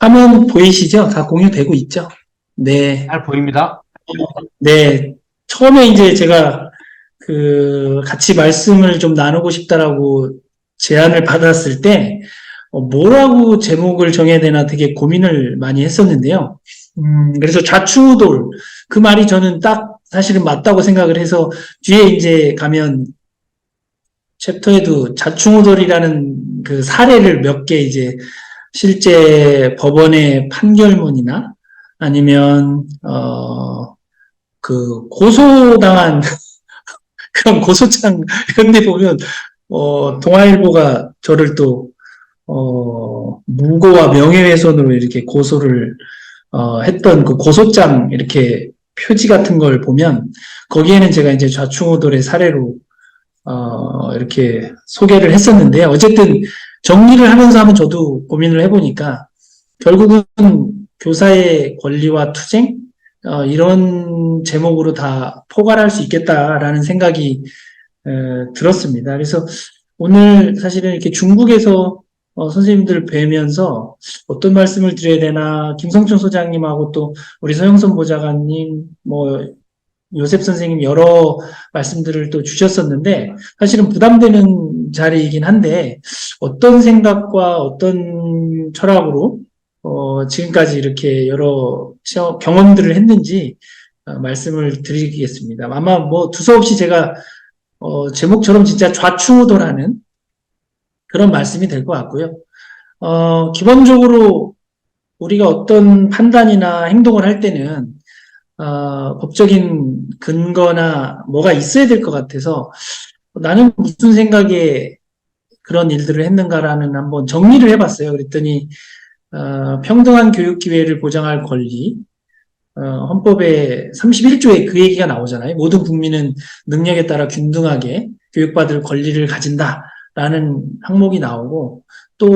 화면 보이시죠? 다 공유되고 있죠? 네. 잘 보입니다. 네. 처음에 이제 제가 같이 말씀을 좀 나누고 싶다라고 제안을 받았을 때, 뭐라고 제목을 정해야 되나 되게 고민을 많이 했었는데요. 그래서 좌충우돌, 그 말이 저는 딱 사실은 맞다고 생각을 해서 뒤에 이제 가면 챕터에도 좌충우돌이라는 그 사례를 몇 개 이제 실제 법원의 판결문이나 아니면 고소당한 그런 고소장 이런 데 보면 동아일보가 저를 또 무고와 명예훼손으로 이렇게 고소를 했던 그 고소장 이렇게 표지 같은 걸 보면 거기에는 제가 이제 좌충우돌의 사례로 이렇게 소개를 했었는데요. 어쨌든 정리를 하면서 하면 저도 고민을 해보니까 결국은 교사의 권리와 투쟁 이런 제목으로 다 포괄할 수 있겠다라는 생각이 들었습니다. 그래서 오늘 사실은 이렇게 중국에서 선생님들 뵈면서 어떤 말씀을 드려야 되나 김성춘 소장님하고 또 우리 서영선 보좌관님 요셉 선생님 여러 말씀들을 또 주셨었는데 사실은 부담되는 자리이긴 한데 어떤 생각과 어떤 철학으로 지금까지 이렇게 여러 경험들을 했는지 말씀을 드리겠습니다. 아마 두서없이 제가 제목처럼 진짜 좌충우돌하는 그런 말씀이 될 것 같고요. 기본적으로 우리가 어떤 판단이나 행동을 할 때는 법적인 근거나 뭐가 있어야 될 것 같아서 나는 무슨 생각에 그런 일들을 했는가라는 한번 정리를 해봤어요. 그랬더니 평등한 교육 기회를 보장할 권리, 헌법의 31조에 그 얘기가 나오잖아요. 모든 국민은 능력에 따라 균등하게 교육받을 권리를 가진다라는 항목이 나오고 또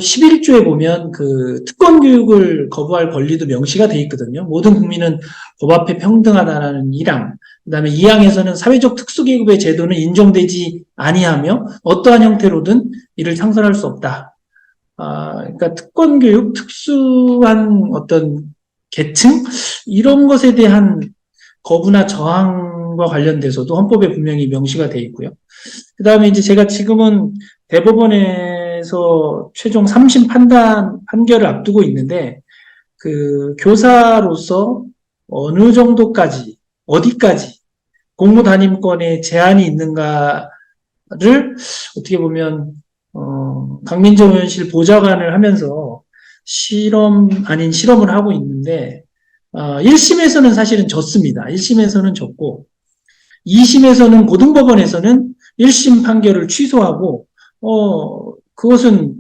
11조에 보면 그 특권 교육을 거부할 권리도 명시가 돼 있거든요. 모든 국민은 법 앞에 평등하다라는 1항, 그다음에 2항에서는 사회적 특수계급의 제도는 인정되지 아니하며 어떠한 형태로든 이를 창설할 수 없다. 그러니까 특권 교육, 특수한 어떤 계층 이런 것에 대한 거부나 저항과 관련돼서도 헌법에 분명히 명시가 돼 있고요. 그다음에 이제 제가 지금은 대법원에서 최종 3심 판결을 앞두고 있는데 그 교사로서 어느 정도까지 어디까지 공무 담임권에 제한이 있는가를 어떻게 보면 강민정 의원실 보좌관을 하면서 실험 아닌 실험을 하고 있는데 1심에서는 사실은 졌습니다. 1심에서는 졌고 2심에서는 고등법원에서는 1심 판결을 취소하고 그것은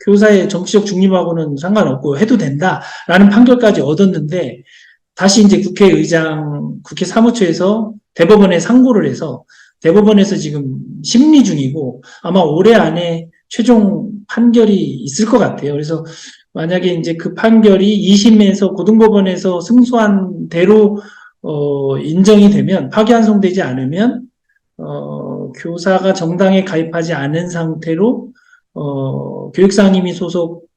교사의 정치적 중립하고는 상관없고 해도 된다라는 판결까지 얻었는데 다시 이제 국회 사무처에서 대법원에 상고를 해서 대법원에서 지금 심리 중이고 아마 올해 안에 최종 판결이 있을 것 같아요. 그래서 만약에 이제 그 판결이 2심에서 고등법원에서 승소한 대로 인정이 되면 파기환송되지 않으면 교사가 정당에 가입하지 않은 상태로 교육상임위 소속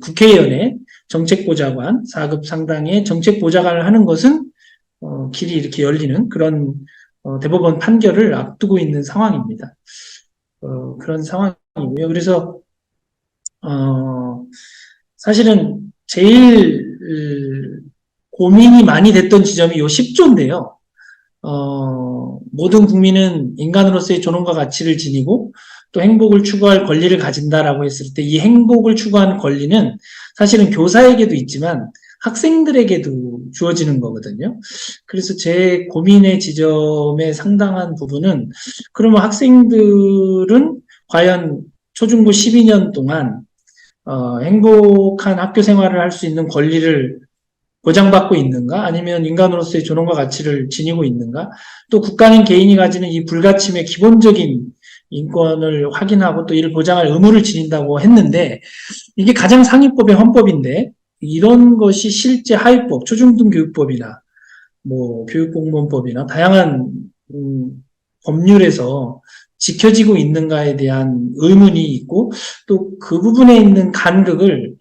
국회의원의 정책보좌관 4급 상당의 정책보좌관을 하는 것은 길이 이렇게 열리는 그런 대법원 판결을 앞두고 있는 상황입니다. 그런 상황이고요. 그래서 사실은 제일 고민이 많이 됐던 지점이 요 10조인데요. 모든 국민은 인간으로서의 존엄과 가치를 지니고 또 행복을 추구할 권리를 가진다라고 했을 때 이 행복을 추구하는 권리는 사실은 교사에게도 있지만 학생들에게도 주어지는 거거든요. 그래서 제 고민의 지점의 상당한 부분은 그러면 학생들은 과연 초중고 12년 동안 행복한 학교 생활을 할 수 있는 권리를 보장받고 있는가? 아니면 인간으로서의 존엄과 가치를 지니고 있는가? 또 국가는 개인이 가지는 이 불가침의 기본적인 인권을 확인하고 또 이를 보장할 의무를 지닌다고 했는데 이게 가장 상위법의 헌법인데 이런 것이 실제 하위법, 초중등교육법이나 뭐 교육공무원법이나 다양한 법률에서 지켜지고 있는가에 대한 의문이 있고 또 그 부분에 있는 간극을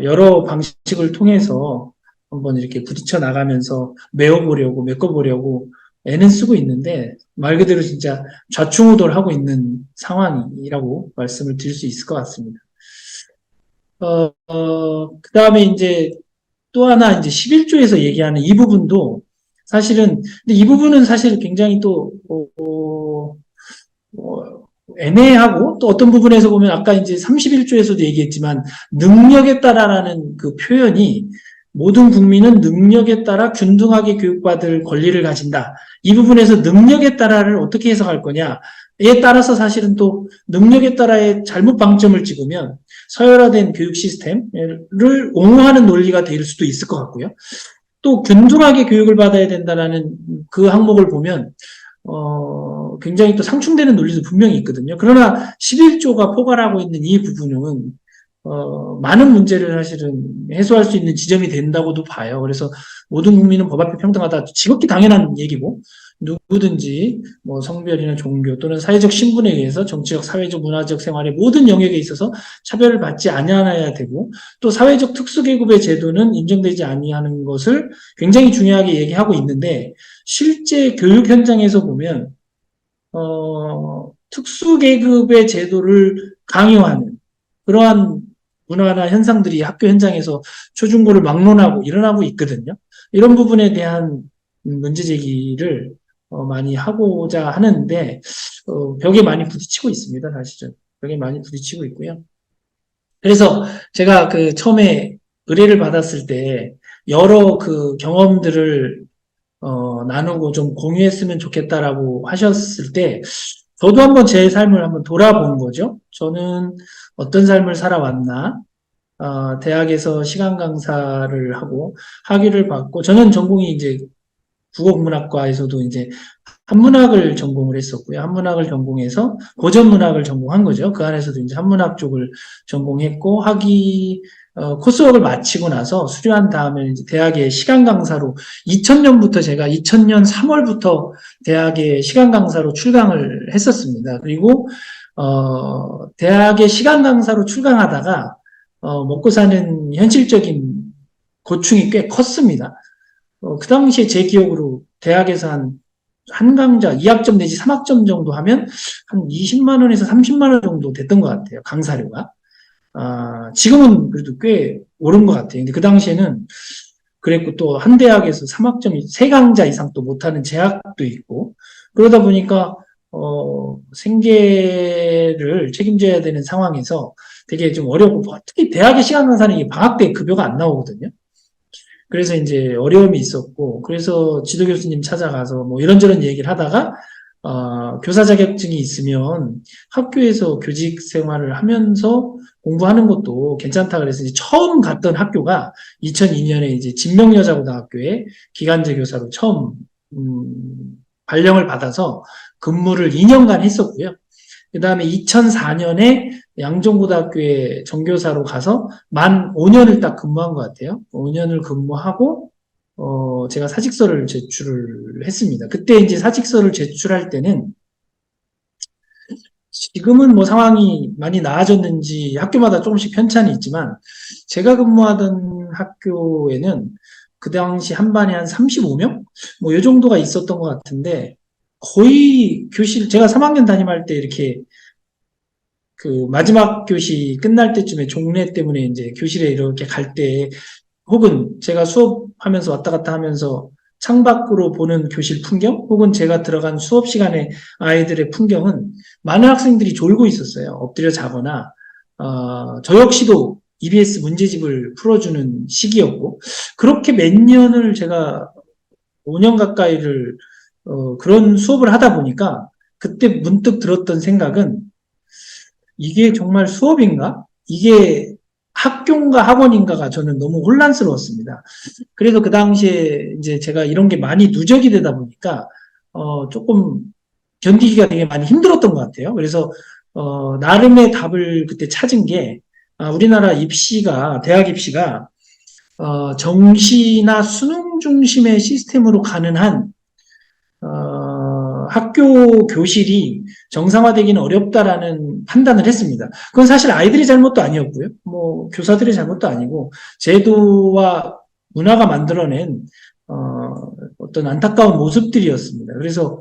여러 방식을 통해서 한번 이렇게 부딪혀 나가면서 메워보려고 메꿔보려고 애는 쓰고 있는데 말 그대로 진짜 좌충우돌하고 있는 상황이라고 말씀을 드릴 수 있을 것 같습니다. 그 다음에 이제 또 하나 이제 11조에서 얘기하는 이 부분도 사실은, 근데 이 부분은 사실 굉장히 또, 애매하고 또 어떤 부분에서 보면 아까 이제 31조에서도 얘기했지만 능력에 따라라는 그 표현이 모든 국민은 능력에 따라 균등하게 교육받을 권리를 가진다. 이 부분에서 능력에 따라를 어떻게 해석할 거냐에 따라서 사실은 또 능력에 따라의 잘못 방점을 찍으면 서열화된 교육 시스템을 옹호하는 논리가 될 수도 있을 것 같고요. 또 균등하게 교육을 받아야 된다라는 그 항목을 보면 굉장히 또 상충되는 논리도 분명히 있거든요. 그러나 11조가 포괄하고 있는 이 부분은 많은 문제를 사실은 해소할 수 있는 지점이 된다고도 봐요. 그래서 모든 국민은 법 앞에 평등하다. 지극히 당연한 얘기고 누구든지 뭐 성별이나 종교 또는 사회적 신분에 의해서 정치적, 사회적, 문화적 생활의 모든 영역에 있어서 차별을 받지 아니하여야 되고 또 사회적 특수계급의 제도는 인정되지 아니하는 것을 굉장히 중요하게 얘기하고 있는데 실제 교육 현장에서 보면 특수계급의 제도를 강요하는 그러한 문화나 현상들이 학교 현장에서 초중고를 막론하고 일어나고 있거든요. 이런 부분에 대한 문제 제기를 많이 하고자 하는데 벽에 많이 부딪히고 있습니다. 사실은 벽에 많이 부딪히고 있고요. 그래서 제가 그 처음에 의뢰를 받았을 때 여러 그 경험들을 나누고 좀 공유했으면 좋겠다라고 하셨을 때 저도 한번 제 삶을 한번 돌아본 거죠. 저는 어떤 삶을 살아왔나? 대학에서 시간 강사를 하고 학위를 받고 저는 전공이 이제 국어국문학과에서도 이제 한문학을 전공을 했었고요. 한문학을 전공해서 고전문학을 전공한 거죠. 그 안에서도 이제 한문학 쪽을 전공했고 학위 코스웍을 마치고 나서 수료한 다음에 이제 대학의 시간 강사로 2000년부터 제가 2000년 3월부터 대학의 시간 강사로 출강을 했었습니다. 그리고 대학의 시간 강사로 출강하다가 먹고 사는 현실적인 고충이 꽤 컸습니다. 그 당시에 제 기억으로 대학에서 한 강좌 2학점 내지 3학점 정도 하면 한 20만 원에서 30만 원 정도 됐던 것 같아요. 강사료가. 지금은 그래도 꽤 오른 것 같아요. 근데 그 당시에는 그랬고 또 한 대학에서 3학점, 3강좌 이상 또 못하는 재학도 있고 그러다 보니까 생계를 책임져야 되는 상황에서 되게 좀 어렵고 특히 대학의 시간 강사는 방학 때 급여가 안 나오거든요. 그래서 이제 어려움이 있었고 그래서 지도 교수님 찾아가서 뭐 이런저런 얘기를 하다가 교사 자격증이 있으면 학교에서 교직 생활을 하면서 공부하는 것도 괜찮다 그래서 이제 처음 갔던 학교가 2002년에 이제 진명여자고등학교에 기간제 교사로 처음 발령을 받아서 근무를 2년간 했었고요. 그 다음에 2004년에 양정고등학교에 정교사로 가서 만 5년을 딱 근무한 것 같아요. 5년을 근무하고 제가 사직서를 제출을 했습니다. 그때 이제 사직서를 제출할 때는 지금은 뭐 상황이 많이 나아졌는지 학교마다 조금씩 편차는 있지만 제가 근무하던 학교에는 그 당시 한 반에 한 35명? 뭐 이 정도가 있었던 것 같은데 거의 교실 제가 3학년 담임할 때 이렇게 그 마지막 교시 끝날 때쯤에 종례 때문에 이제 교실에 이렇게 갈 때 혹은 제가 수업하면서 왔다 갔다 하면서 창밖으로 보는 교실 풍경 혹은 제가 들어간 수업 시간에 아이들의 풍경은 많은 학생들이 졸고 있었어요. 엎드려 자거나 저 역시도 EBS 문제집을 풀어주는 시기였고 그렇게 몇 년을 제가 5년 가까이를 그런 수업을 하다 보니까 그때 문득 들었던 생각은 이게 정말 수업인가? 이게 학교인가 학원인가가 저는 너무 혼란스러웠습니다. 그래서 그 당시에 이제 제가 이런 게 많이 누적이 되다 보니까 조금 견디기가 되게 많이 힘들었던 것 같아요. 그래서 나름의 답을 그때 찾은 게 우리나라 입시가 대학 입시가 정시나 수능 중심의 시스템으로 가는 한 학교 교실이 정상화되기는 어렵다라는 판단을 했습니다. 그건 사실 아이들의 잘못도 아니었고요. 뭐 교사들의 잘못도 아니고 제도와 문화가 만들어낸 어떤 안타까운 모습들이었습니다. 그래서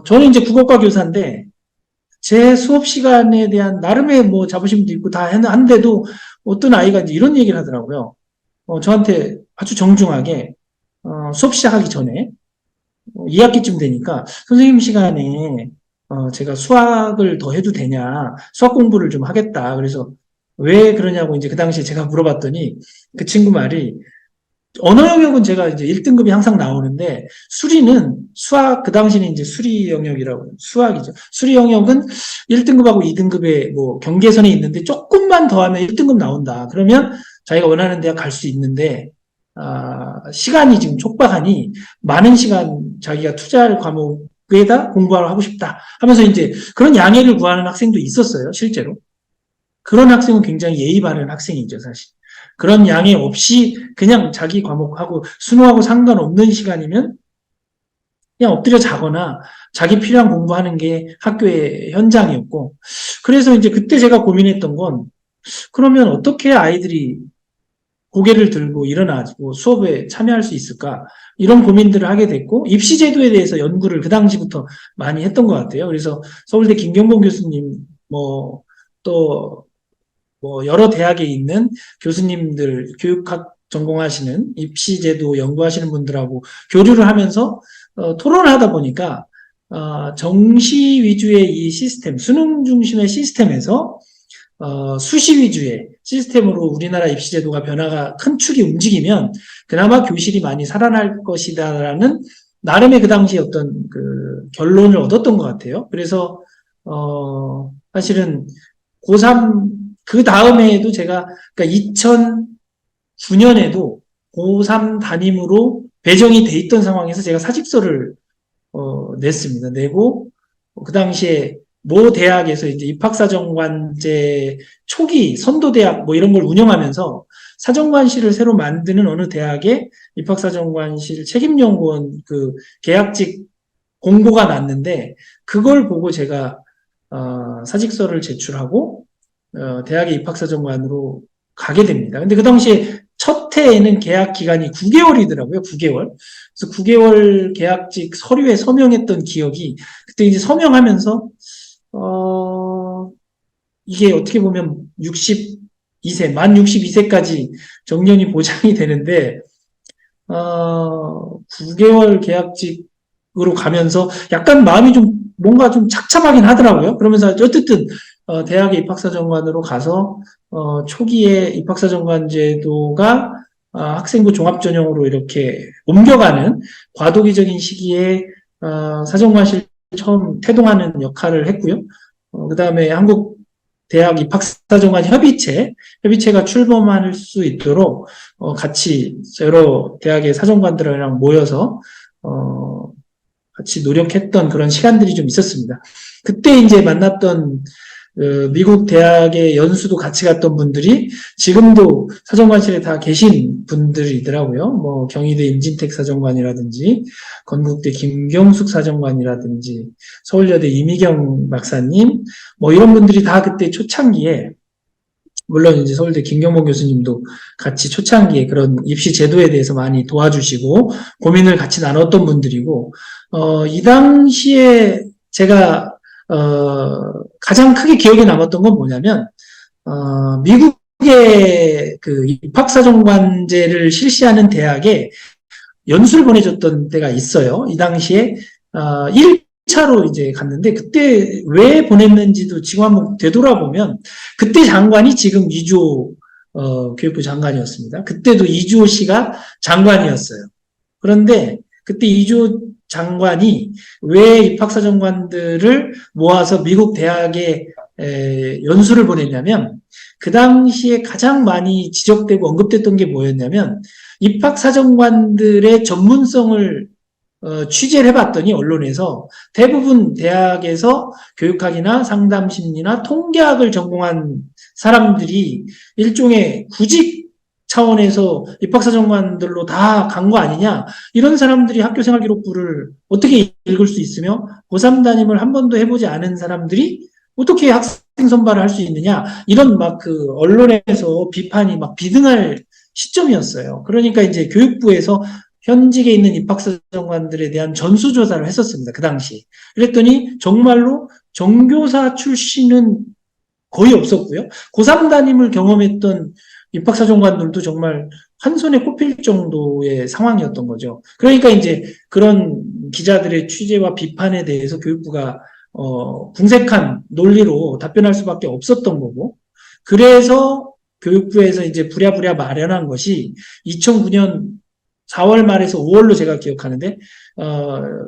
저는 이제 국어과 교사인데 제 수업 시간에 대한 나름의 뭐 자부심도 있고 다 하는데도 어떤 아이가 이제 이런 얘기를 하더라고요. 저한테 아주 정중하게 수업 시작하기 전에 2학기쯤 되니까 선생님 시간에 제가 수학을 더 해도 되냐, 수학 공부를 좀 하겠다. 그래서 왜 그러냐고 이제 그 당시에 제가 물어봤더니 그 친구 말이 언어 영역은 제가 이제 1등급이 항상 나오는데 수리는 수학 그 당시는 이제 수리 영역이라고 수학이죠. 수리 영역은 1등급하고 2등급의 뭐 경계선에 있는데 조금만 더 하면 1등급 나온다. 그러면 자기가 원하는 대학 갈 수 있는데 시간이 지금 촉박하니 많은 시간 자기가 투자할 과목에다 공부를 하고 싶다 하면서 이제 그런 양해를 구하는 학생도 있었어요, 실제로. 그런 학생은 굉장히 예의 바른 학생이죠, 사실. 그런 양해 없이 그냥 자기 과목하고 수능하고 상관없는 시간이면 그냥 엎드려 자거나 자기 필요한 공부하는 게 학교의 현장이었고, 그래서 이제 그때 제가 고민했던 건 그러면 어떻게 아이들이 고개를 들고 일어나고 수업에 참여할 수 있을까? 이런 고민들을 하게 됐고, 입시제도에 대해서 연구를 그 당시부터 많이 했던 것 같아요. 그래서 서울대 김경봉 교수님, 또, 여러 대학에 있는 교수님들, 교육학 전공하시는 입시제도 연구하시는 분들하고 교류를 하면서 토론을 하다 보니까, 정시 위주의 이 시스템, 수능 중심의 시스템에서 수시 위주의 시스템으로 우리나라 입시제도가 변화가 큰 축이 움직이면 그나마 교실이 많이 살아날 것이다라는 나름의 그 당시 어떤 그 결론을 얻었던 것 같아요. 그래서 사실은 고3 그 다음에도 제가 그러니까 2009년에도 고3 담임으로 배정이 돼 있던 상황에서 제가 사직서를 냈습니다. 내고 그 당시에 모 대학에서 이제 입학사정관제 초기 선도대학 뭐 이런 걸 운영하면서 사정관실을 새로 만드는 어느 대학의 입학사정관실 책임연구원 그 계약직 공고가 났는데 그걸 보고 제가 사직서를 제출하고 대학의 입학사정관으로 가게 됩니다. 근데 그 당시에 첫 해에는 계약 기간이 9개월이더라고요. 9개월. 그래서 9개월 계약직 서류에 서명했던 기억이 그때 이제 서명하면서 이게 어떻게 보면 62세, 만 62세까지 정년이 보장이 되는데 9개월 계약직으로 가면서 약간 마음이 좀 뭔가 좀 착잡하긴 하더라고요. 그러면서 어쨌든 대학의 입학사정관으로 가서 초기에 입학사정관 제도가 학생부 종합전형으로 이렇게 옮겨가는 과도기적인 시기에 사정관실 처음 태동하는 역할을 했고요. 그 다음에 한국 대학 입학사정관 협의체가 출범할 수 있도록 같이 여러 대학의 사정관들이랑 모여서 같이 노력했던 그런 시간들이 좀 있었습니다. 그때 이제 만났던 미국 대학의 연수도 같이 갔던 분들이 지금도 사정관실에 다 계신 분들이더라고요. 뭐 경희대 임진택 사정관이라든지 건국대 김경숙 사정관이라든지 서울여대 이미경 박사님 뭐 이런 분들이 다 그때 초창기에 물론 이제 서울대 김경봉 교수님도 같이 초창기에 그런 입시 제도에 대해서 많이 도와주시고 고민을 같이 나눴던 분들이고 이 당시에 제가 가장 크게 기억에 남았던 건 뭐냐면, 미국의 그 입학사정관제를 실시하는 대학에 연수를 보내줬던 때가 있어요. 이 당시에, 1차로 이제 갔는데, 그때 왜 보냈는지도 지금 한번 되돌아보면, 그때 장관이 지금 이주호, 교육부 장관이었습니다. 그때도 이주호 씨가 장관이었어요. 그런데, 그때 이주호 장관이 왜 입학사정관들을 모아서 미국 대학에 연수를 보냈냐면 그 당시에 가장 많이 지적되고 언급됐던 게 뭐였냐면 입학사정관들의 전문성을 취재를 해봤더니 언론에서 대부분 대학에서 교육학이나 상담심리나 통계학을 전공한 사람들이 일종의 구직 차원에서 입학사정관들로 다 간 거 아니냐? 이런 사람들이 학교생활기록부를 어떻게 읽을 수 있으며 고3 담임을 한 번도 해보지 않은 사람들이 어떻게 학생 선발을 할 수 있느냐? 이런 막 그 언론에서 비판이 막 비등할 시점이었어요. 그러니까 이제 교육부에서 현직에 있는 입학사정관들에 대한 전수조사를 했었습니다. 그 당시. 그랬더니 정말로 정교사 출신은 거의 없었고요. 고3 담임을 경험했던 입학사정관들도 정말 한 손에 꼽힐 정도의 상황이었던 거죠. 그러니까 이제 그런 기자들의 취재와 비판에 대해서 교육부가 궁색한 논리로 답변할 수밖에 없었던 거고, 그래서 교육부에서 이제 부랴부랴 마련한 것이 2009년 4월 말에서 5월로 제가 기억하는데,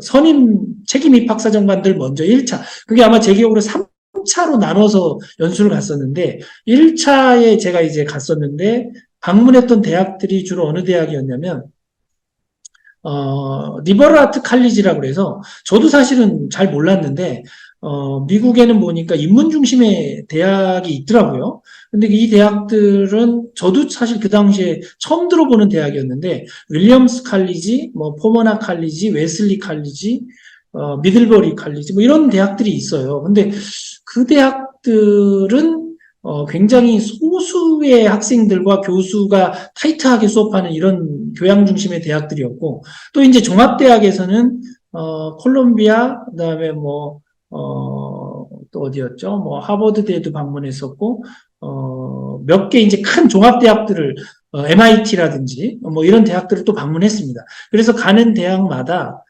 선임 책임 입학사정관들 먼저 1차, 그게 아마 제 기억으로 3차로 나눠서 연수를 갔었는데, 1차에 제가 이제 갔었는데, 방문했던 대학들이 주로 어느 대학이었냐면, 리버럴 아트 칼리지라고 그래서, 저도 사실은 잘 몰랐는데, 미국에는 보니까 인문 중심의 대학이 있더라고요. 근데 이 대학들은 저도 사실 그 당시에 처음 들어보는 대학이었는데, 윌리엄스 칼리지, 뭐, 포머나 칼리지, 웨슬리 칼리지, 미들버리 칼리지, 뭐 이런 대학들이 있어요. 근데 그 대학들은 굉장히 소수의 학생들과 교수가 타이트하게 수업하는 이런 교양 중심의 대학들이었고, 또 이제 종합대학에서는 콜롬비아, 그다음에 뭐 또 어디였죠? 뭐 하버드대도 방문했었고, 몇 개 이제 큰 종합대학들을 MIT라든지 뭐 이런 대학들을 또 방문했습니다. 그래서 가는 대학마다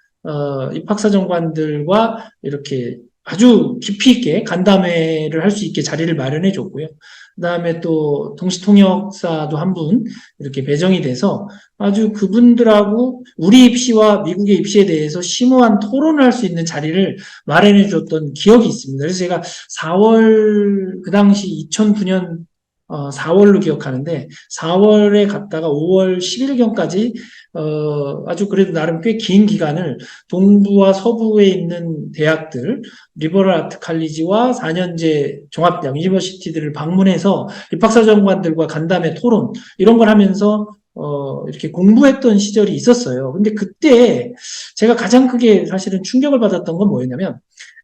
입학사정관들과 이렇게 아주 깊이 있게 간담회를 할 수 있게 자리를 마련해 줬고요. 그 다음에 또 동시통역사도 한 분 이렇게 배정이 돼서 아주 그분들하고 우리 입시와 미국의 입시에 대해서 심오한 토론을 할 수 있는 자리를 마련해 줬던 기억이 있습니다. 그래서 제가 4월, 그 당시 2009년 4월로 기억하는데 4월에 갔다가 5월 10일경까지 아주 그래도 나름 꽤 긴 기간을 동부와 서부에 있는 대학들, 리버럴 아트 칼리지와 4년제 종합대학, 유니버시티들을 방문해서 입학사정관들과 간담회 토론, 이런 걸 하면서, 이렇게 공부했던 시절이 있었어요. 근데 그때 제가 가장 크게 사실은 충격을 받았던 건 뭐였냐면,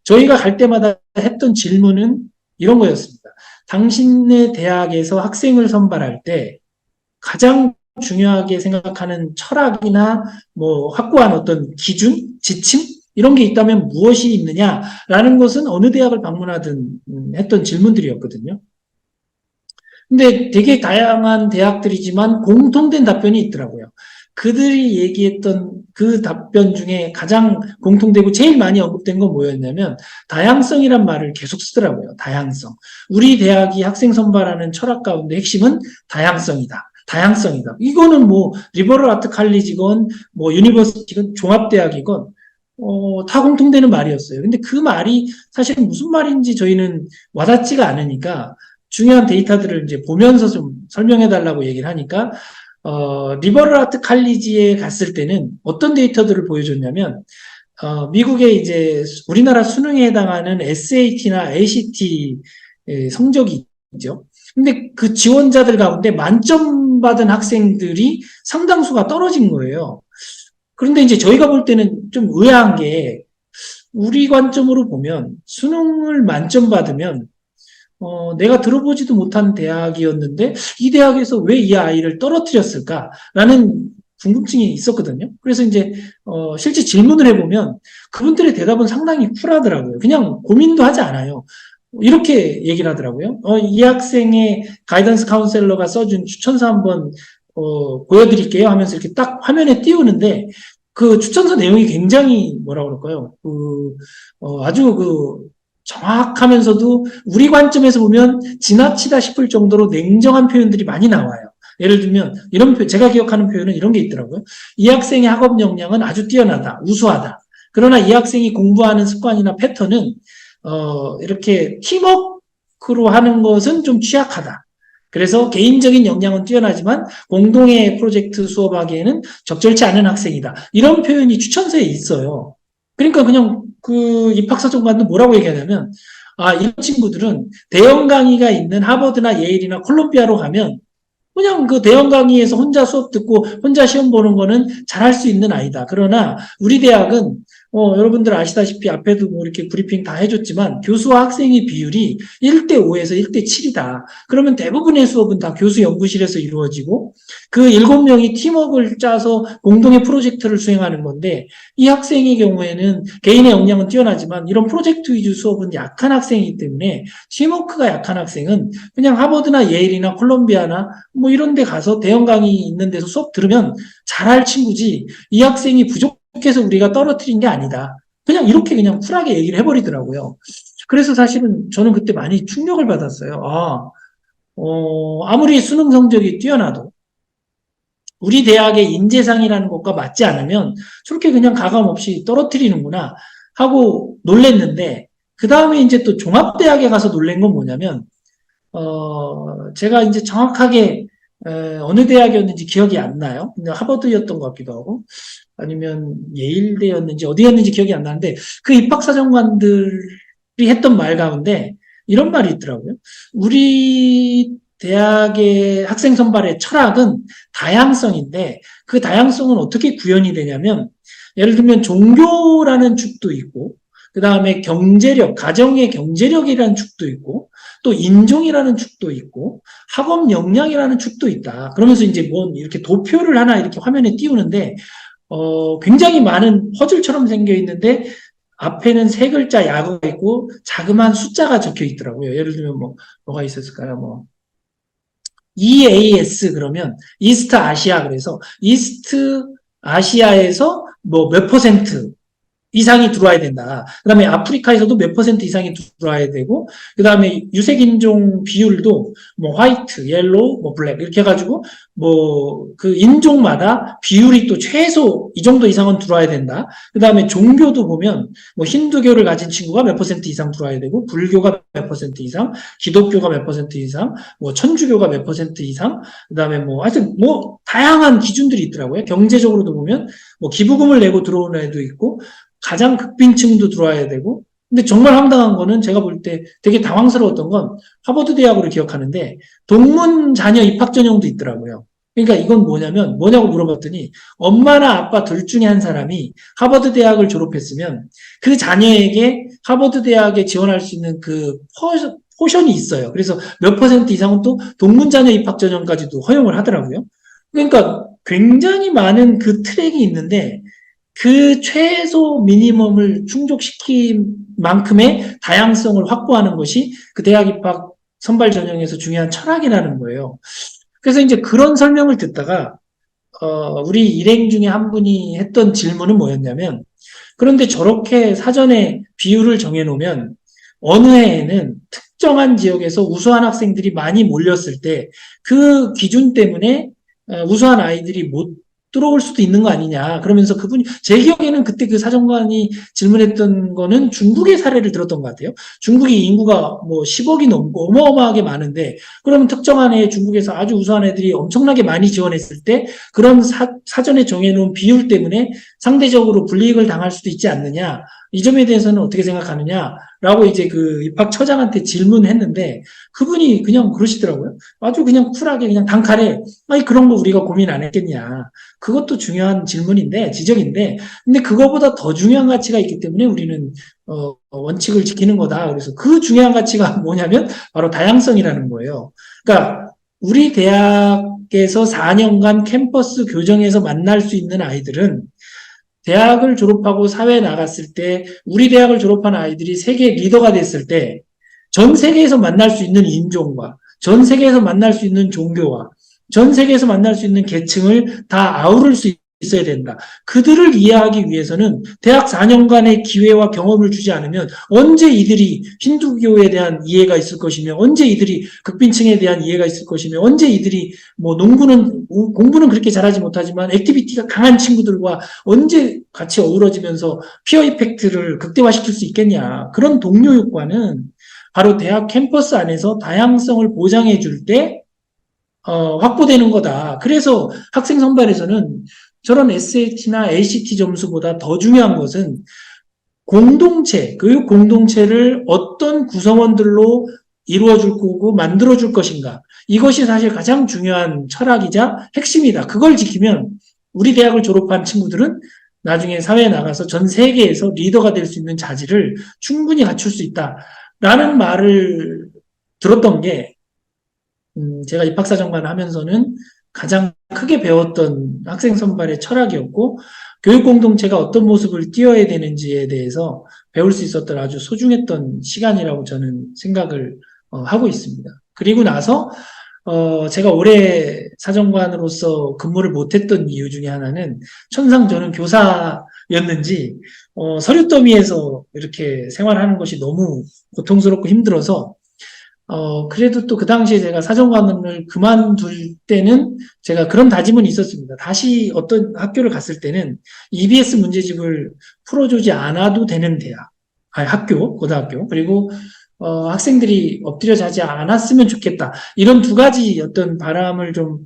저희가 갈 때마다 했던 질문은 이런 거였습니다. 당신의 대학에서 학생을 선발할 때 가장 중요하게 생각하는 철학이나 뭐 확고한 어떤 기준, 지침 이런 게 있다면 무엇이 있느냐라는 것은 어느 대학을 방문하든 했던 질문들이었거든요. 근데 되게 다양한 대학들이지만 공통된 답변이 있더라고요. 그들이 얘기했던 그 답변 중에 가장 공통되고 제일 많이 언급된 건 뭐였냐면 다양성이란 말을 계속 쓰더라고요. 다양성. 우리 대학이 학생 선발하는 철학 가운데 핵심은 다양성이다. 다양성이다. 이거는 뭐 리버럴 아트 칼리지건 뭐 유니버시티건 종합대학이건 다 공통되는 말이었어요. 근데 그 말이 사실 무슨 말인지 저희는 와닿지가 않으니까 중요한 데이터들을 이제 보면서 좀 설명해 달라고 얘기를 하니까 리버럴 아트 칼리지에 갔을 때는 어떤 데이터들을 보여줬냐면 미국의 이제 우리나라 수능에 해당하는 SAT나 ACT 성적이 있죠. 근데 그 지원자들 가운데 만점 받은 학생들이 상당수가 떨어진 거예요. 그런데 이제 저희가 볼 때는 좀 의아한 게 우리 관점으로 보면 수능을 만점 받으면 내가 들어보지도 못한 대학이었는데 이 대학에서 왜 이 아이를 떨어뜨렸을까라는 궁금증이 있었거든요. 그래서 이제 실제 질문을 해보면 그분들의 대답은 상당히 쿨하더라고요. 그냥 고민도 하지 않아요. 이렇게 얘기를 하더라고요. 이 학생의 가이던스 카운셀러가 써준 추천서 한번 보여드릴게요 하면서 이렇게 딱 화면에 띄우는데 그 추천서 내용이 굉장히 뭐라 그럴까요? 아주 정확하면서도 우리 관점에서 보면 지나치다 싶을 정도로 냉정한 표현들이 많이 나와요. 예를 들면 이런 제가 기억하는 표현은 이런 게 있더라고요. 이 학생의 학업 역량은 아주 뛰어나다, 우수하다. 그러나 이 학생이 공부하는 습관이나 패턴은 이렇게 팀워크로 하는 것은 좀 취약하다. 그래서 개인적인 역량은 뛰어나지만 공동의 프로젝트 수업하기에는 적절치 않은 학생이다. 이런 표현이 추천서에 있어요. 그러니까 그냥 그 입학사정관도 뭐라고 얘기하냐면 이런 친구들은 대형 강의가 있는 하버드나 예일이나 콜롬비아로 가면 그냥 그 대형 강의에서 혼자 수업 듣고 혼자 시험 보는 거는 잘할 수 있는 아이다. 그러나 우리 대학은 여러분들 아시다시피 앞에도 뭐 이렇게 브리핑 다 해줬지만 교수와 학생의 비율이 1대5에서 1대7이다. 그러면 대부분의 수업은 다 교수 연구실에서 이루어지고 그 7명이 팀워크를 짜서 공동의 프로젝트를 수행하는 건데 이 학생의 경우에는 개인의 역량은 뛰어나지만 이런 프로젝트 위주 수업은 약한 학생이기 때문에 팀워크가 약한 학생은 그냥 하버드나 예일이나 콜롬비아나 뭐 이런 데 가서 대형 강의 있는 데서 수업 들으면 잘할 친구지 이 학생이 부족해서 우리가 떨어뜨린 게 아니다. 그냥 이렇게 그냥 쿨하게 얘기를 해버리더라고요. 그래서 사실은 저는 그때 많이 충격을 받았어요. 아무리 수능 성적이 뛰어나도 우리 대학의 인재상이라는 것과 맞지 않으면 저렇게 그냥 가감 없이 떨어뜨리는구나 하고 놀랬는데 그 다음에 이제 또 종합대학에 가서 놀란 건 뭐냐면 제가 이제 정확하게 어느 대학이었는지 기억이 안 나요. 근데 하버드였던 것 같기도 하고 아니면 예일대였는지 어디였는지 기억이 안 나는데 그 입학사정관들이 했던 말 가운데 이런 말이 있더라고요. 우리 대학의 학생 선발의 철학은 다양성인데 그 다양성은 어떻게 구현이 되냐면 예를 들면 종교라는 축도 있고 그 다음에 경제력, 가정의 경제력이라는 축도 있고 또 인종이라는 축도 있고 학업 역량이라는 축도 있다. 그러면서 이제 뭐 이렇게 도표를 하나 이렇게 화면에 띄우는데 굉장히 많은 퍼즐처럼 생겨 있는데 앞에는 세 글자 야구가 있고 자그마한 숫자가 적혀 있더라고요. 예를 들면 뭐가 있었을까요? EAS 그러면 이스트 아시아 그래서 이스트 아시아에서 뭐 몇 퍼센트 이상이 들어와야 된다. 그 다음에 아프리카에서도 몇 퍼센트 이상이 들어와야 되고, 그 다음에 유색인종 비율도 뭐 화이트, 옐로우, 뭐 블랙 이렇게 해가지고 뭐 그 인종마다 비율이 또 최소 이 정도 이상은 들어와야 된다. 그 다음에 종교도 보면 뭐 힌두교를 가진 친구가 몇 퍼센트 이상 들어와야 되고, 불교가 몇 퍼센트 이상, 기독교가 몇 퍼센트 이상, 뭐 천주교가 몇 퍼센트 이상, 그 다음에 뭐 하여튼 뭐 다양한 기준들이 있더라고요. 경제적으로도 보면 뭐 기부금을 내고 들어오는 애도 있고. 가장 극빈층도 들어와야 되고 근데 정말 황당한 거는 제가 볼 때 되게 당황스러웠던 건 하버드 대학으로 기억하는데 동문 자녀 입학 전형도 있더라고요. 그러니까 이건 뭐냐고 물어봤더니 엄마나 아빠 둘 중에 한 사람이 하버드 대학을 졸업했으면 그 자녀에게 하버드 대학에 지원할 수 있는 그 포션이 있어요. 그래서 몇 퍼센트 이상은 또 동문 자녀 입학 전형까지도 허용을 하더라고요. 그러니까 굉장히 많은 그 트랙이 있는데 그 최소 미니멈을 충족시킨 만큼의 다양성을 확보하는 것이 그 대학 입학 선발 전형에서 중요한 철학이라는 거예요. 그래서 이제 그런 설명을 듣다가 우리 일행 중에 한 분이 했던 질문은 뭐였냐면 그런데 저렇게 사전에 비율을 정해놓으면 어느 해에는 특정한 지역에서 우수한 학생들이 많이 몰렸을 때 그 기준 때문에 우수한 아이들이 못 들어올 수도 있는 거 아니냐. 그러면서 그분이, 제 기억에는 그때 그 사정관이 질문했던 거는 중국의 사례를 들었던 것 같아요. 중국이 인구가 뭐 10억이 넘고 어마어마하게 많은데, 그러면 특정한 해에 중국에서 아주 우수한 애들이 엄청나게 많이 지원했을 때, 그런 사전에 정해놓은 비율 때문에 상대적으로 불이익을 당할 수도 있지 않느냐. 이 점에 대해서는 어떻게 생각하느냐. 라고 이제 그 입학처장한테 질문했는데, 그분이 그냥 그러시더라고요. 아주 그냥 쿨하게 그냥 단칼에, 아니, 그런 거 우리가 고민 안 했겠냐. 그것도 중요한 질문인데, 지적인데, 근데 그거보다 더 중요한 가치가 있기 때문에 우리는, 원칙을 지키는 거다. 그래서 그 중요한 가치가 뭐냐면, 바로 다양성이라는 거예요. 그러니까, 우리 대학에서 4년간 캠퍼스 교정에서 만날 수 있는 아이들은, 대학을 졸업하고 사회에 나갔을 때, 우리 대학을 졸업한 아이들이 세계 리더가 됐을 때, 전 세계에서 만날 수 있는 인종과, 전 세계에서 만날 수 있는 종교와, 전 세계에서 만날 수 있는 계층을 다 아우를 수 있어야 된다. 그들을 이해하기 위해서는 대학 4년간의 기회와 경험을 주지 않으면 언제 이들이 힌두교에 대한 이해가 있을 것이며 언제 이들이 극빈층에 대한 이해가 있을 것이며 언제 이들이 뭐 공부는 그렇게 잘하지 못하지만 액티비티가 강한 친구들과 언제 같이 어우러지면서 피어 이펙트를 극대화시킬 수 있겠냐. 그런 동료 효과는 바로 대학 캠퍼스 안에서 다양성을 보장해 줄때 확보되는 거다. 그래서 학생 선발에서는 저런 SAT나 ACT 점수보다 더 중요한 것은 공동체, 교육 공동체를 어떤 구성원들로 이루어줄 거고 만들어줄 것인가. 이것이 사실 가장 중요한 철학이자 핵심이다. 그걸 지키면 우리 대학을 졸업한 친구들은 나중에 사회에 나가서 전 세계에서 리더가 될 수 있는 자질을 충분히 갖출 수 있다. 라는 말을 들었던 게 제가 입학사정관을 하면서는 가장 크게 배웠던 학생 선발의 철학이었고 교육 공동체가 어떤 모습을 띄어야 되는지에 대해서 배울 수 있었던 아주 소중했던 시간이라고 저는 생각을 하고 있습니다. 그리고 나서 제가 올해 사정관으로서 근무를 못했던 이유 중에 하나는 천상 저는 교사였는지 서류 더미에서 이렇게 생활하는 것이 너무 고통스럽고 힘들어서 그래도 또 그 당시에 제가 사정관을 그만둘 때는 제가 그런 다짐은 있었습니다. 다시 어떤 학교를 갔을 때는 EBS 문제집을 풀어주지 않아도 되는 대학, 아니 학교, 고등학교, 그리고 학생들이 엎드려 자지 않았으면 좋겠다. 이런 두 가지 어떤 바람을 좀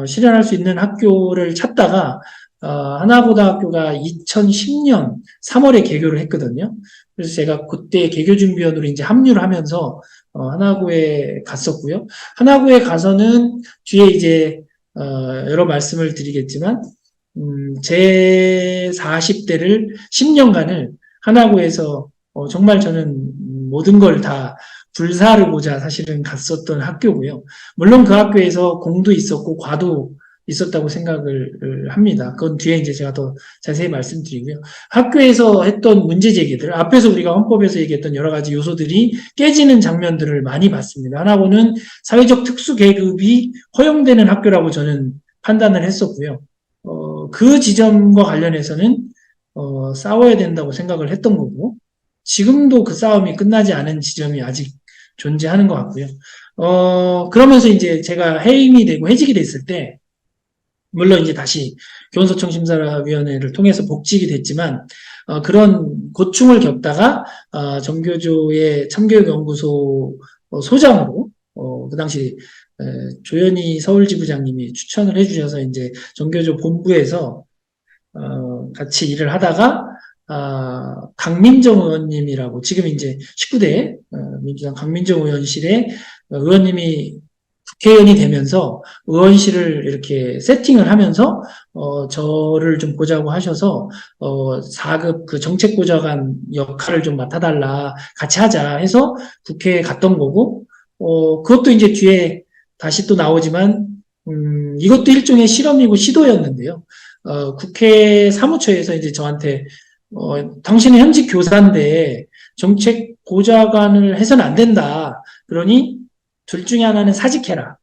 실현할 수 있는 학교를 찾다가 하나고등학교가 2010년 3월에 개교를 했거든요. 그래서 제가 그때 개교준비원으로 이제 합류를 하면서 하나고에 갔었고요. 하나고에 가서는 뒤에 이제 여러 말씀을 드리겠지만 제 40대를 10년간을 하나고에서 정말 저는 모든 걸 다 불사르고자 사실은 갔었던 학교고요. 물론 그 학교에서 공도 있었고 과도 있었다고 생각을 합니다. 그건 뒤에 이제 제가 더 자세히 말씀드리고요. 학교에서 했던 문제 제기들, 앞에서 우리가 헌법에서 얘기했던 여러 가지 요소들이 깨지는 장면들을 많이 봤습니다. 하나고는 사회적 특수 계급이 허용되는 학교라고 저는 판단을 했었고요. 그 지점과 관련해서는 싸워야 된다고 생각을 했던 거고, 지금도 그 싸움이 끝나지 않은 지점이 아직 존재하는 것 같고요. 그러면서 이제 제가 해임이 되고 해직이 됐을 때, 물론 이제 다시 교원소청심사위원회를 통해서 복직이 됐지만, 그런 고충을 겪다가, 정교조의 참교육연구소 소장으로, 그 당시, 조현희 서울지부장님이 추천을 해주셔서 이제 정교조 본부에서, 같이 일을 하다가, 강민정 의원님이라고 지금 이제 19대 민주당 강민정 의원실에 의원님이 국회의원이 되면서 의원실을 이렇게 세팅을 하면서 저를 좀 보자고 하셔서 4급 그 정책보좌관 역할을 좀 맡아달라 같이 하자 해서 국회에 갔던 거고 그것도 이제 뒤에 다시 또 나오지만 이것도 일종의 실험이고 시도였는데요. 국회 사무처에서 이제 저한테 당신은 현직 교사인데 정책 보좌관을 해서는 안 된다. 그러니 둘 중에 하나는 사직해라.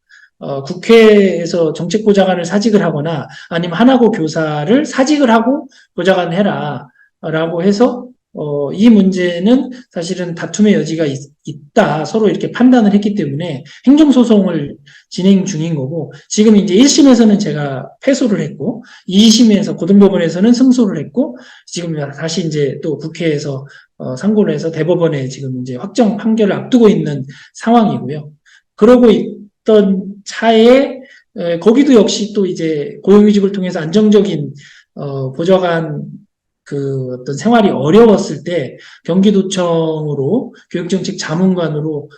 국회에서 정책 보좌관을 사직을 하거나 아니면 하나고 교사를 사직을 하고 보좌관 해라. 라고 해서 이 문제는 사실은 다툼의 여지가 있다. 서로 이렇게 판단을 했기 때문에 행정소송을 진행 중인 거고, 지금 이제 1심에서는 제가 패소를 했고, 2심에서 고등법원에서는 승소를 했고, 지금 다시 이제 또 국회에서 상고를 해서 대법원에 지금 이제 확정 판결을 앞두고 있는 상황이고요. 그러고 있던 차에, 거기도 역시 또 이제 고용휴직을 통해서 안정적인, 보좌관 그 어떤 생활이 어려웠을 때 경기도청으로 교육정책 자문관으로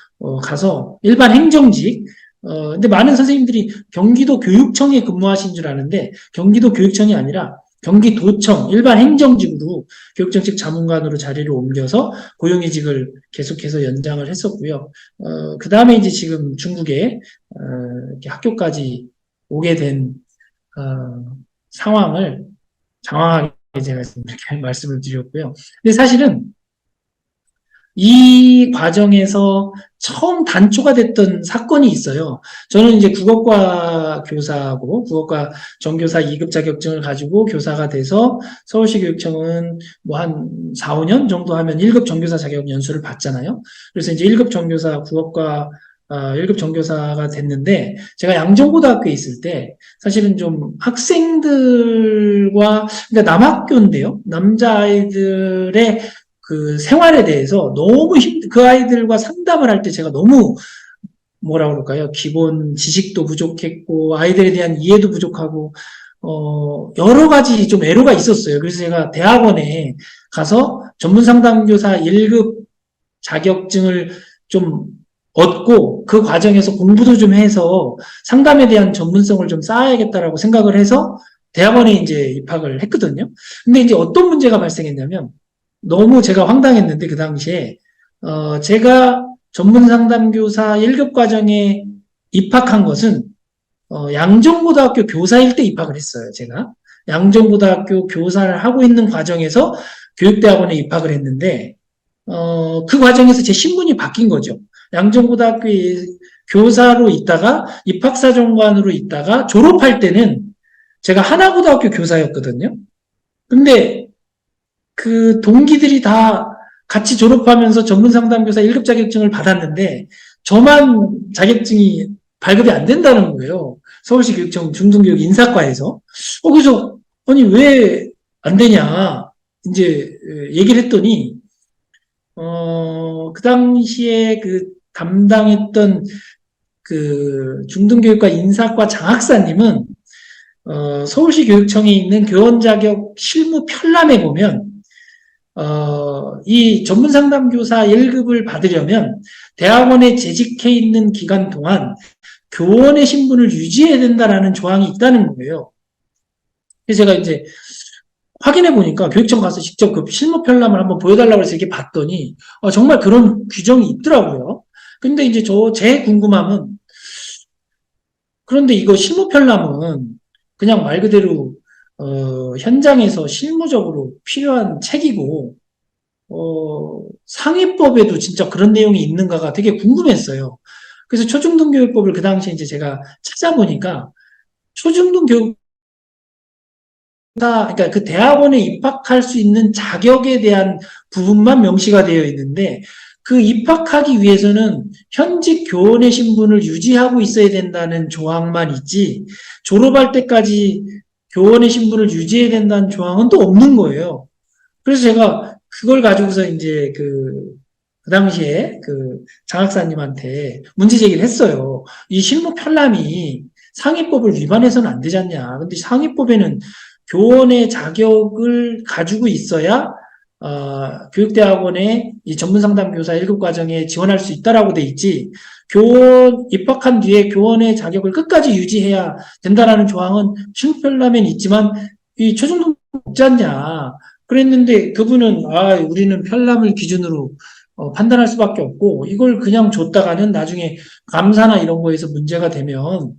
가서 일반 행정직 근데 많은 선생님들이 경기도 교육청에 근무하신 줄 아는데 경기도 교육청이 아니라 경기도청 일반 행정직으로 교육정책 자문관으로 자리를 옮겨서 고용이직을 계속해서 연장을 했었고요. 그 다음에 이제 지금 중국에 이렇게 학교까지 오게 된 상황을 장황하게 제가 이렇게 말씀을 드렸고요. 근데 사실은 이 과정에서 처음 단초가 됐던 사건이 있어요. 저는 이제 국어과 교사고 국어과 정교사 2급 자격증을 가지고 교사가 돼서 서울시 교육청은 뭐 한 4, 5년 정도 하면 1급 정교사 자격 연수를 받잖아요. 그래서 이제 1급 정교사 국어과 1급 정교사가 됐는데 제가 양정고등학교에 있을 때 사실은 좀 학생들과 그러니까 남학교인데요. 남자아이들의 그 생활에 대해서 너무 그 아이들과 상담을 할 때 제가 너무 뭐라 그럴까요? 기본 지식도 부족했고 아이들에 대한 이해도 부족하고 여러 가지 좀 애로가 있었어요. 그래서 제가 대학원에 가서 전문 상담교사 1급 자격증을 좀 얻고 그 과정에서 공부도 좀 해서 상담에 대한 전문성을 좀 쌓아야겠다라고 생각을 해서 대학원에 이제 입학을 했거든요. 근데 이제 어떤 문제가 발생했냐면 너무 제가 황당했는데 그 당시에 제가 전문 상담교사 1급 과정에 입학한 것은 양정고등학교 교사일 때 입학을 했어요. 제가 양정고등학교 교사를 하고 있는 과정에서 교육대학원에 입학을 했는데 그 과정에서 제 신분이 바뀐 거죠. 양정고등학교에 교사로 있다가 입학사정관으로 있다가 졸업할 때는 제가 하나고등학교 교사였거든요. 근데 그 동기들이 다 같이 졸업하면서 전문상담교사 1급 자격증을 받았는데 저만 자격증이 발급이 안 된다는 거예요. 서울시 교육청 중등교육 인사과에서. 그래서 아니 왜 안 되냐 이제 얘기를 했더니 그 당시에 그 담당했던 그 중등교육과 인사과 장학사님은 서울시 교육청에 있는 교원 자격 실무 편람에 보면 이 전문 상담교사 1급을 받으려면 대학원에 재직해 있는 기간 동안 교원의 신분을 유지해야 된다라는 조항이 있다는 거예요. 그래서 제가 이제 확인해 보니까 교육청 가서 직접 그 실무 편람을 한번 보여달라고 해서 이렇게 봤더니 정말 그런 규정이 있더라고요. 근데 이제 제 궁금함은 그런데 이거 실무 편람은 그냥 말 그대로 현장에서 실무적으로 필요한 책이고 상위법에도 진짜 그런 내용이 있는가가 되게 궁금했어요. 그래서 초중등교육법을 그 당시에 이제 제가 찾아보니까 초중등교육 그러니까 그 대학원에 입학할 수 있는 자격에 대한 부분만 명시가 되어 있는데 그 입학하기 위해서는 현직 교원의 신분을 유지하고 있어야 된다는 조항만 있지 졸업할 때까지 교원의 신분을 유지해야 된다는 조항은 또 없는 거예요. 그래서 제가 그걸 가지고서 이제 그 당시에 그 장학사님한테 문제 제기를 했어요. 이 실무 편람이 상위법을 위반해서는 안 되지 않냐. 근데 상위법에는 교원의 자격을 가지고 있어야 교육대학원의 이 전문상담교사 1급 과정에 지원할 수 있다라고 돼 있지 교원 입학한 뒤에 교원의 자격을 끝까지 유지해야 된다라는 조항은 실무 편람에는 있지만 이 최종도 없지 않냐. 그랬는데 그분은 우리는 편람을 기준으로 판단할 수밖에 없고 이걸 그냥 줬다가는 나중에 감사나 이런 거에서 문제가 되면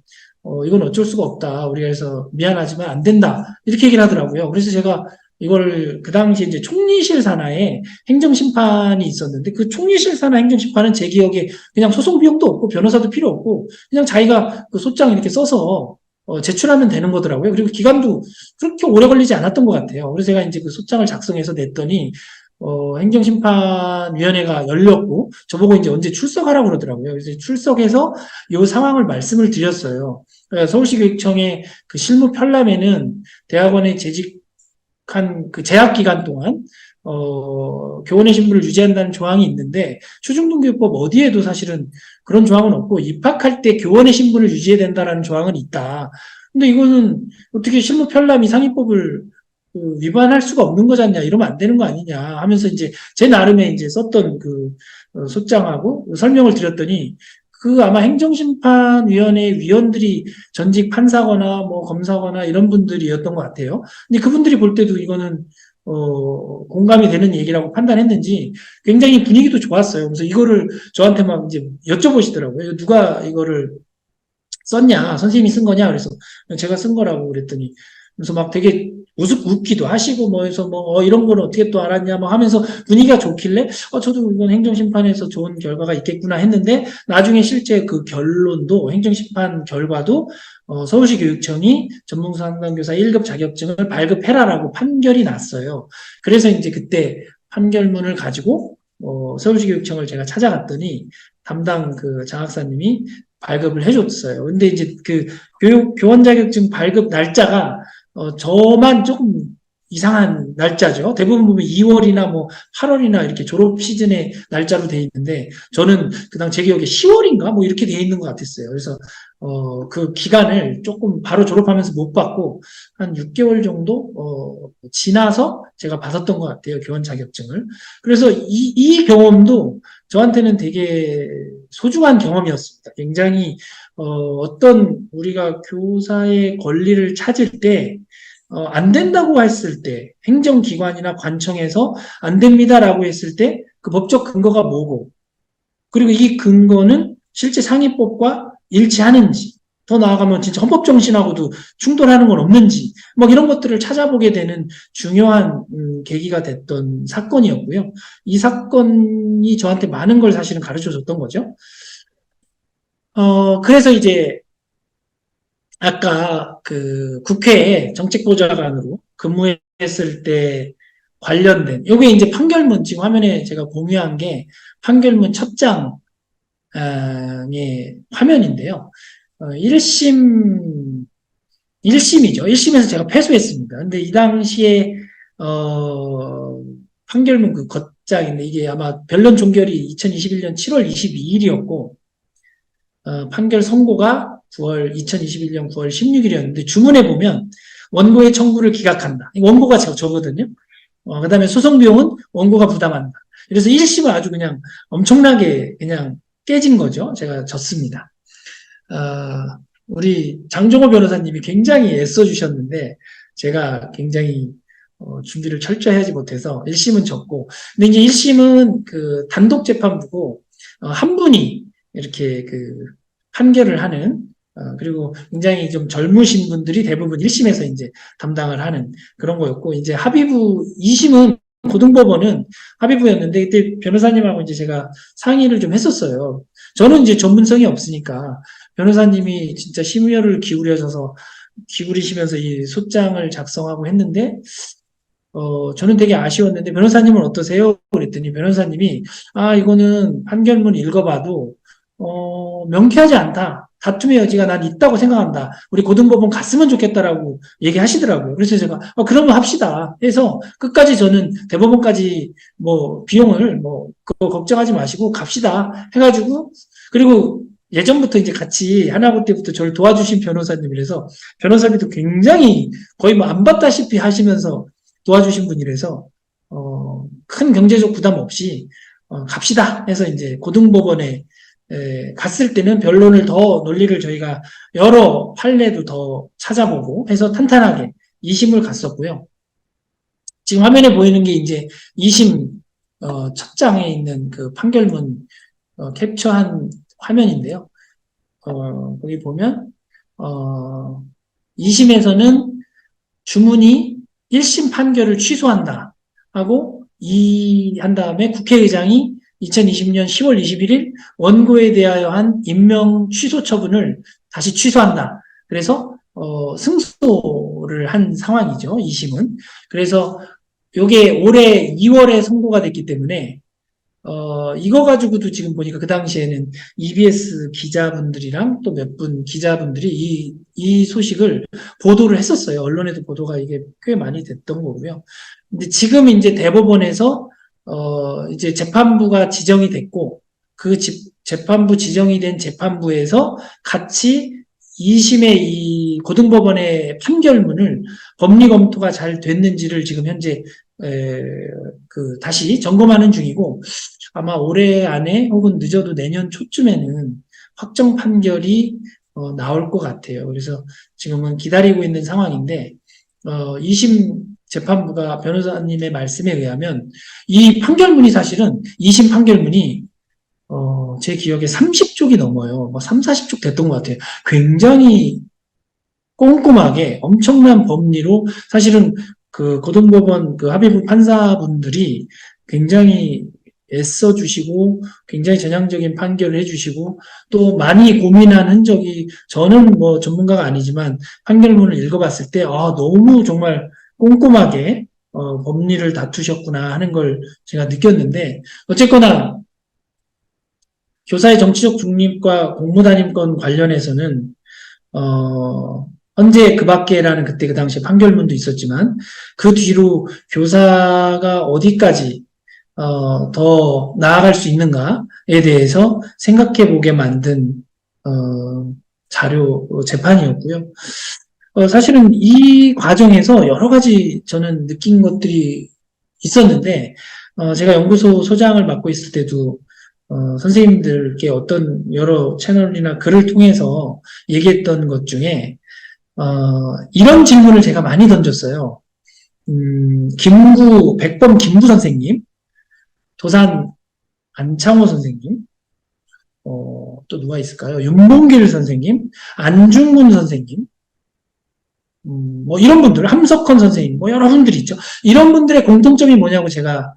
이건 어쩔 수가 없다. 우리가 해서 미안하지만 안 된다. 이렇게 얘기를 하더라고요. 그래서 제가 이걸 그 당시에 이제 총리실 산하에 행정심판이 있었는데 그 총리실 산하 행정심판은 제 기억에 그냥 소송 비용도 없고 변호사도 필요 없고 그냥 자기가 그 소장 이렇게 써서 제출하면 되는 거더라고요. 그리고 기간도 그렇게 오래 걸리지 않았던 것 같아요. 그래서 제가 이제 그 소장을 작성해서 냈더니 행정심판위원회가 열렸고 저보고 이제 언제 출석하라고 그러더라고요. 그래서 출석해서 이 상황을 말씀을 드렸어요. 그러니까 서울시교육청의 그 실무 편람에는 대학원에 재직한 그 재학 기간 동안 교원의 신분을 유지한다는 조항이 있는데 초중등교육법 어디에도 사실은 그런 조항은 없고 입학할 때 교원의 신분을 유지해야 된다는 조항은 있다. 근데 이거는 어떻게 실무 편람이 상위법을 위반할 수가 없는 거잖냐 이러면 안 되는 거 아니냐 하면서 이제 제 나름의 이제 썼던 그 소장하고 설명을 드렸더니 그 아마 행정심판위원회 위원들이 전직 판사거나 뭐 검사거나 이런 분들이었던 것 같아요. 근데 그분들이 볼 때도 이거는 공감이 되는 얘기라고 판단했는지 굉장히 분위기도 좋았어요. 그래서 이거를 저한테 막 이제 여쭤보시더라고요. 누가 이거를 썼냐? 선생님이 쓴 거냐? 그래서 제가 쓴 거라고 그랬더니 그래서 막 되게 웃기도 하시고 뭐 해서 뭐 이런 거는 어떻게 또 알았냐 뭐 하면서 분위기가 좋길래 저도 이건 행정심판에서 좋은 결과가 있겠구나 했는데 나중에 실제 그 결론도 행정심판 결과도 서울시 교육청이 전문상담교사 1급 자격증을 발급해라라고 판결이 났어요. 그래서 이제 그때 판결문을 가지고 서울시 교육청을 제가 찾아갔더니 담당 그 장학사님이 발급을 해줬어요. 근데 이제 그 교원 자격증 발급 날짜가 저만 조금 이상한 날짜죠. 대부분 보면 2월이나 뭐 8월이나 이렇게 졸업 시즌의 날짜로 돼 있는데 저는 그당 제 기억에 10월인가 뭐 이렇게 돼 있는 것 같았어요. 그래서 그 기간을 조금 바로 졸업하면서 못 받고 한 6개월 정도 지나서 제가 받았던 것 같아요. 교원 자격증을. 그래서 이 경험도 저한테는 되게 소중한 경험이었습니다. 굉장히 어떤 우리가 교사의 권리를 찾을 때 안 된다고 했을 때 행정기관이나 관청에서 안 됩니다라고 했을 때 그 법적 근거가 뭐고 그리고 이 근거는 실제 상위법과 일치하는지 더 나아가면 진짜 헌법 정신하고도 충돌하는 건 없는지 막 이런 것들을 찾아보게 되는 중요한 계기가 됐던 사건이었고요. 이 사건이 저한테 많은 걸 사실은 가르쳐 줬던 거죠. 그래서 이제 아까 그 국회에 정책보좌관으로 근무했을 때 관련된 요게 이제 판결문 지금 화면에 제가 공유한 게 판결문 첫 장의 화면인데요. 1심이죠. 1심에서 제가 패소했습니다. 근데 이 당시에 판결문 그 겉장인데 이게 아마 변론 종결이 2021년 7월 22일이었고 판결 선고가 2021년 9월 16일이었는데 주문에 보면 원고의 청구를 기각한다. 원고가 저거든요. 그 다음에 소송 비용은 원고가 부담한다. 그래서 1심은 아주 그냥 엄청나게 그냥 깨진 거죠. 제가 졌습니다. 우리 장종호 변호사님이 굉장히 애써주셨는데 제가 굉장히 준비를 철저히 하지 못해서 1심은 졌고 근데 이제 1심은 그 단독 재판부고 한 분이 이렇게 그 판결을 하는 그리고 굉장히 좀 젊으신 분들이 대부분 1심에서 이제 담당을 하는 그런 거였고 이제 합의부 2심은 고등법원은 합의부였는데 그때 변호사님하고 이제 제가 상의를 좀 했었어요. 저는 이제 전문성이 없으니까 변호사님이 진짜 심혈을 기울이시면서 이 소장을 작성하고 했는데 저는 되게 아쉬웠는데 변호사님은 어떠세요? 그랬더니 변호사님이 이거는 판결문 읽어봐도 명쾌하지 않다. 다툼의 여지가 난 있다고 생각한다. 우리 고등법원 갔으면 좋겠다라고 얘기하시더라고요. 그래서 제가 그러면 합시다. 해서 끝까지 저는 대법원까지 뭐 비용을 그거 걱정하지 마시고 갑시다. 해가지고 그리고 예전부터 이제 같이 하나고 때부터 저를 도와주신 변호사님이라서 변호사님도 굉장히 거의 뭐 안 봤다시피 하시면서 도와주신 분이라서 큰 경제적 부담 없이 갑시다 해서 이제 고등법원에 갔을 때는 변론을 더 논리를 저희가 여러 판례도 더 찾아보고 해서 탄탄하게 2심을 갔었고요. 지금 화면에 보이는 게 이제 2심 첫 장에 있는 그 판결문 캡처한 화면인데요. 거기 보면 2심에서는 주문이 1심 판결을 취소한다 하고 한 다음에 국회의장이 2020년 10월 21일 원고에 대하여 한 임명 취소 처분을 다시 취소한다. 그래서 승소를 한 상황이죠. 2심은. 그래서 요게 올해 2월에 선고가 됐기 때문에 이거 가지고도 지금 보니까 그 당시에는 EBS 기자분들이랑 또 몇 분 기자분들이 이 소식을 보도를 했었어요. 언론에도 보도가 이게 꽤 많이 됐던 거고요. 근데 지금 이제 대법원에서 이제 재판부가 지정이 됐고, 그 재판부 지정이 된 재판부에서 같이 2심의 이 고등법원의 판결문을 법리 검토가 잘 됐는지를 지금 현재 다시 점검하는 중이고, 아마 올해 안에 혹은 늦어도 내년 초쯤에는 확정 판결이 나올 것 같아요. 그래서 지금은 기다리고 있는 상황인데, 2심 재판부가 변호사님의 말씀에 의하면 이 판결문이 사실은 2심 판결문이 제 기억에 30쪽이 넘어요. 3, 40쪽 됐던 것 같아요. 굉장히 꼼꼼하게 엄청난 법리로 사실은 그 고등법원 그 합의부 판사분들이 굉장히 애써주시고 굉장히 전향적인 판결을 해주시고 또 많이 고민한 흔적이 저는 뭐 전문가가 아니지만 판결문을 읽어봤을 때 너무 정말 꼼꼼하게 법리를 다투셨구나 하는 걸 제가 느꼈는데 어쨌거나 교사의 정치적 중립과 공무단임권 관련해서는 헌재 그 밖에라는 그때 그 당시에 판결문도 있었지만 그 뒤로 교사가 어디까지 더 나아갈 수 있는가에 대해서 생각해보게 만든 재판이었고요. 사실은 이 과정에서 여러 가지 저는 느낀 것들이 있었는데 제가 연구소 소장을 맡고 있을 때도 선생님들께 어떤 여러 채널이나 글을 통해서 얘기했던 것 중에, 이런 질문을 제가 많이 던졌어요. 백범 김구 선생님, 도산 안창호 선생님, 또 누가 있을까요? 윤봉길 선생님, 안중근 선생님, 뭐 이런 분들, 함석헌 선생님, 뭐 여러 분들이 있죠. 이런 분들의 공통점이 뭐냐고 제가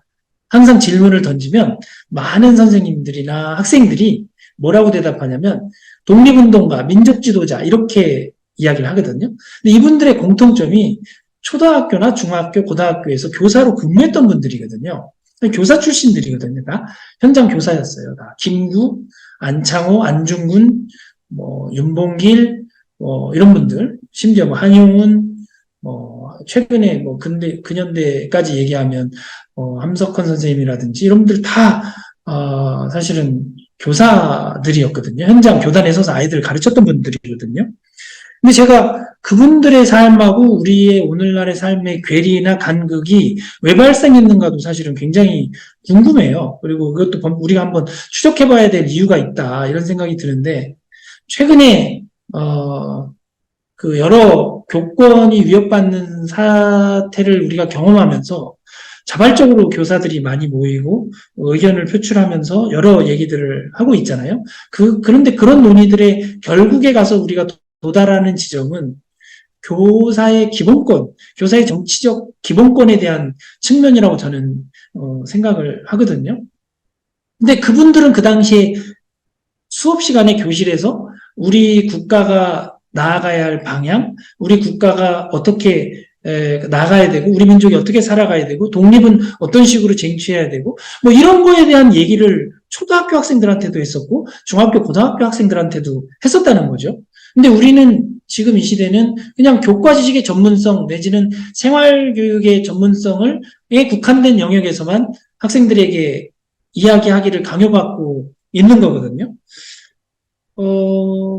항상 질문을 던지면 많은 선생님들이나 학생들이 뭐라고 대답하냐면 독립운동가, 민족지도자 이렇게 이야기를 하거든요. 근데 이분들의 공통점이 초등학교나 중학교, 고등학교에서 교사로 근무했던 분들이거든요. 교사 출신들이거든요. 다 현장 교사였어요. 다 김구, 안창호, 안중근, 뭐 윤봉길, 뭐 이런 분들, 심지어 뭐 한용운, 뭐 최근에 뭐 근현대까지 얘기하면 함석헌 선생님이라든지 이런 분들 다 사실은 교사들이었거든요. 현장 교단에 서서 아이들을 가르쳤던 분들이거든요. 근데 제가 그분들의 삶하고 우리의 오늘날의 삶의 괴리나 간극이 왜 발생했는가도 사실은 굉장히 궁금해요. 그리고 그것도 우리가 한번 추적해봐야 될 이유가 있다 이런 생각이 드는데 최근에 그 여러 교권이 위협받는 사태를 우리가 경험하면서 자발적으로 교사들이 많이 모이고 의견을 표출하면서 여러 얘기들을 하고 있잖아요. 그런데 그런 논의들의 결국에 가서 우리가 도달하는 지점은 교사의 기본권, 교사의 정치적 기본권에 대한 측면이라고 저는 생각을 하거든요. 근데 그분들은 그 당시에 수업 시간에 교실에서 우리 국가가 나아가야 할 방향, 우리 국가가 어떻게 나가야 되고, 우리 민족이 어떻게 살아가야 되고, 독립은 어떤 식으로 쟁취해야 되고, 뭐 이런 거에 대한 얘기를 초등학교 학생들한테도 했었고, 중학교, 고등학교 학생들한테도 했었다는 거죠. 근데 우리는 지금 이 시대는 그냥 교과 지식의 전문성 내지는 생활교육의 전문성을 국한된 영역에서만 학생들에게 이야기하기를 강요받고 있는 거거든요.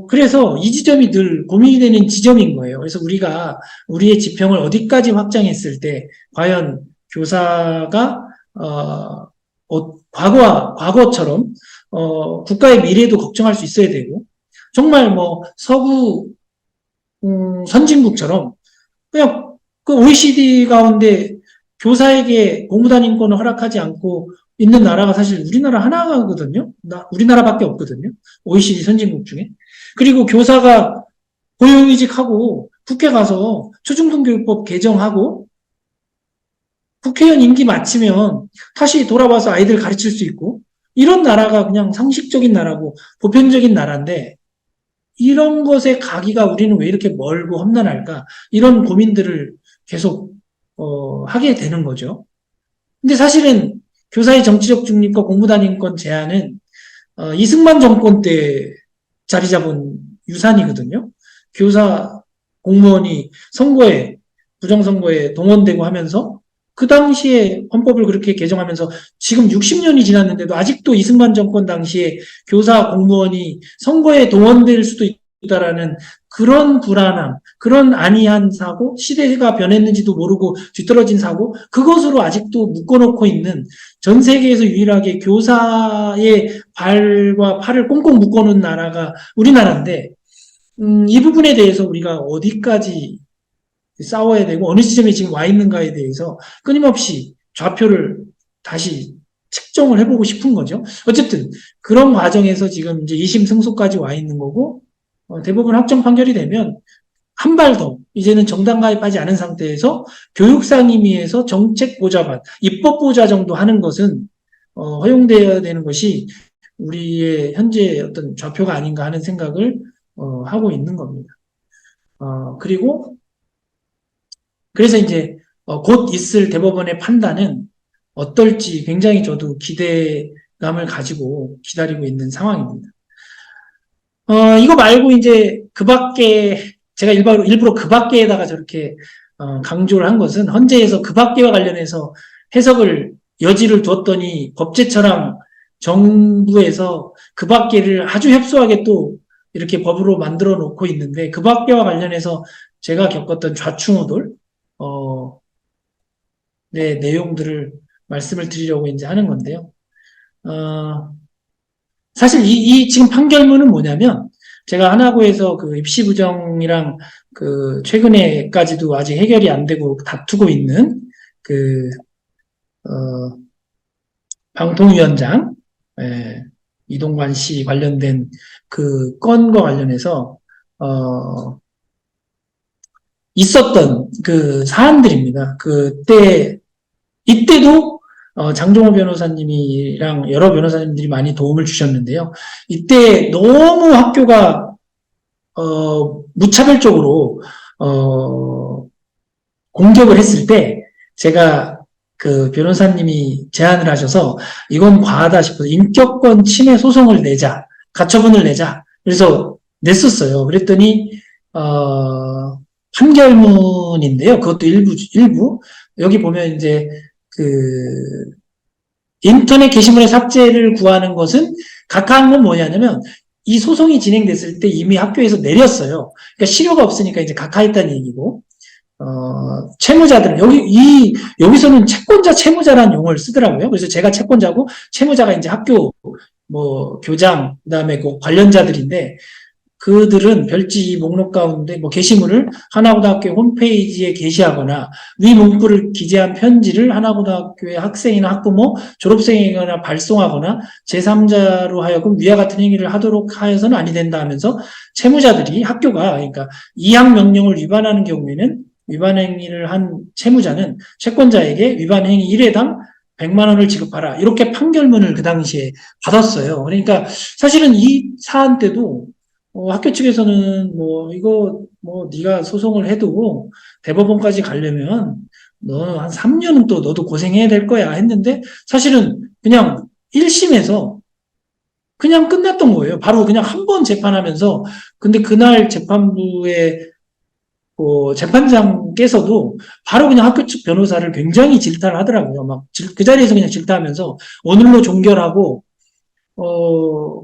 그래서 이 지점이 늘 고민이 되는 지점인 거예요. 그래서 우리가 우리의 지평을 어디까지 확장했을 때, 과연 교사가, 과거처럼, 국가의 미래도 걱정할 수 있어야 되고, 정말 뭐, 서구, 선진국처럼, 그냥 그 OECD 가운데 교사에게 공무단 인권을 허락하지 않고 있는 나라가 사실 우리나라 하나거든요. 우리나라밖에 없거든요. OECD 선진국 중에. 그리고 교사가 고용이직하고 국회 가서 초중등교육법 개정하고 국회의원 임기 마치면 다시 돌아와서 아이들 가르칠 수 있고 이런 나라가 그냥 상식적인 나라고 보편적인 나라인데 이런 것에 가기가 우리는 왜 이렇게 멀고 험난할까? 이런 고민들을 계속 하게 되는 거죠. 근데 사실은 교사의 정치적 중립과 공무단 인권 제한은 이승만 정권 때 자리 잡은 유산이거든요. 교사 공무원이 선거에 부정선거에 동원되고 하면서 그 당시에 헌법을 그렇게 개정하면서 지금 60년이 지났는데도 아직도 이승만 정권 당시에 교사 공무원이 선거에 동원될 수도 있다라는 그런 불안함, 그런 안이한 사고, 시대가 변했는지도 모르고 뒤떨어진 사고, 그것으로 아직도 묶어놓고 있는 전 세계에서 유일하게 교사의 발과 팔을 꽁꽁 묶어놓은 나라가 우리나라인데, 이 부분에 대해서 우리가 어디까지 싸워야 되고 어느 시점에 지금 와 있는가에 대해서 끊임없이 좌표를 다시 측정을 해보고 싶은 거죠. 어쨌든 그런 과정에서 지금 이제 2심 승소까지 와 있는 거고 대법원 확정 판결이 되면 한 발 더 이제는 정당 가입하지 않은 상태에서 교육상임위에서 정책 보좌반, 입법 보좌 정도 하는 것은 허용되어야 되는 것이 우리의 현재 어떤 좌표가 아닌가 하는 생각을 하고 있는 겁니다. 그리고 그래서 이제 곧 있을 대법원의 판단은 어떨지 굉장히 저도 기대감을 가지고 기다리고 있는 상황입니다. 이거 말고 이제 그 밖에 제가 일부러 그 밖에다가 저렇게 강조를 한 것은 헌재에서 그 밖에와 관련해서 해석을 여지를 두었더니 법제처랑 정부에서 그 밖에를 아주 협소하게 또 이렇게 법으로 만들어 놓고 있는데 그 밖에와 관련해서 제가 겪었던 좌충우돌 네, 내용들을 말씀을 드리려고 이제 하는 건데요. 사실 이 지금 판결문은 뭐냐면, 제가 하나고에서 그 입시 부정이랑 그 최근에까지도 아직 해결이 안 되고 다투고 있는 그, 어, 방통위원장, 예, 이동관 씨 관련된 그 건과 관련해서, 있었던 그 사안들입니다. 이때도 장종호 변호사님이랑 여러 변호사님들이 많이 도움을 주셨는데요. 이때 너무 학교가 무차별적으로 공격을 했을 때 제가 그 변호사님이 제안을 하셔서 이건 과하다 싶어서 인격권 침해 소송을 내자, 가처분을 내자. 그래서 냈었어요. 그랬더니 판결문인데요. 그것도 일부. 여기 보면 이제 그 인터넷 게시물의 삭제를 구하는 것은 각하한 건 뭐냐면 이 소송이 진행됐을 때 이미 학교에서 내렸어요. 그러니까 실효가 없으니까 이제 각하했다는 얘기고, 채무자들, 여기서는 채권자, 채무자라는 용어를 쓰더라고요. 그래서 제가 채권자고, 채무자가 이제 학교, 교장, 그 다음에 그 관련자들인데, 그들은 별지 목록 가운데 게시물을 하나고등학교 홈페이지에 게시하거나 위 문구를 기재한 편지를 하나고등학교의 학생이나 학부모, 졸업생이거나 발송하거나 제3자로 하여금 위와 같은 행위를 하도록 하여서는 아니 된다 하면서 채무자들이 학교가 그러니까 이행 명령을 위반하는 경우에는 위반 행위를 한 채무자는 채권자에게 위반 행위 1회당 100만 원을 지급하라. 이렇게 판결문을 그 당시에 받았어요. 그러니까 사실은 이 사안 때도 학교 측에서는 네가 소송을 해도 대법원까지 가려면 너 한 3년은 또 너도 고생해야 될 거야 했는데 사실은 그냥 1심에서 그냥 끝났던 거예요. 바로 그냥 한 번 재판하면서 근데 그날 재판부의 재판장께서도 바로 그냥 학교 측 변호사를 굉장히 질타를 하더라고요. 막 그 자리에서 그냥 질타하면서 오늘로 종결하고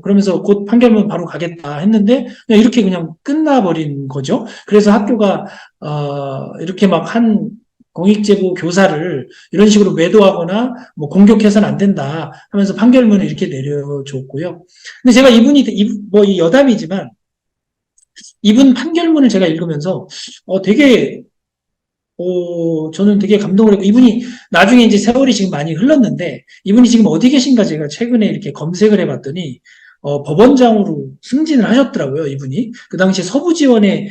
그러면서 곧 판결문 바로 가겠다 했는데, 그냥 이렇게 그냥 끝나버린 거죠. 그래서 학교가, 이렇게 막 한 공익제보 교사를 이런 식으로 매도하거나 공격해서는 안 된다 하면서 판결문을 이렇게 내려줬고요. 근데 제가 이 여담이지만, 이분 판결문을 제가 읽으면서, 되게 저는 되게 감동을 했고, 이분이 나중에 이제 세월이 지금 많이 흘렀는데, 이분이 지금 어디 계신가 제가 최근에 이렇게 검색을 해봤더니, 법원장으로 승진을 하셨더라고요, 이분이. 그 당시에 서부지원의,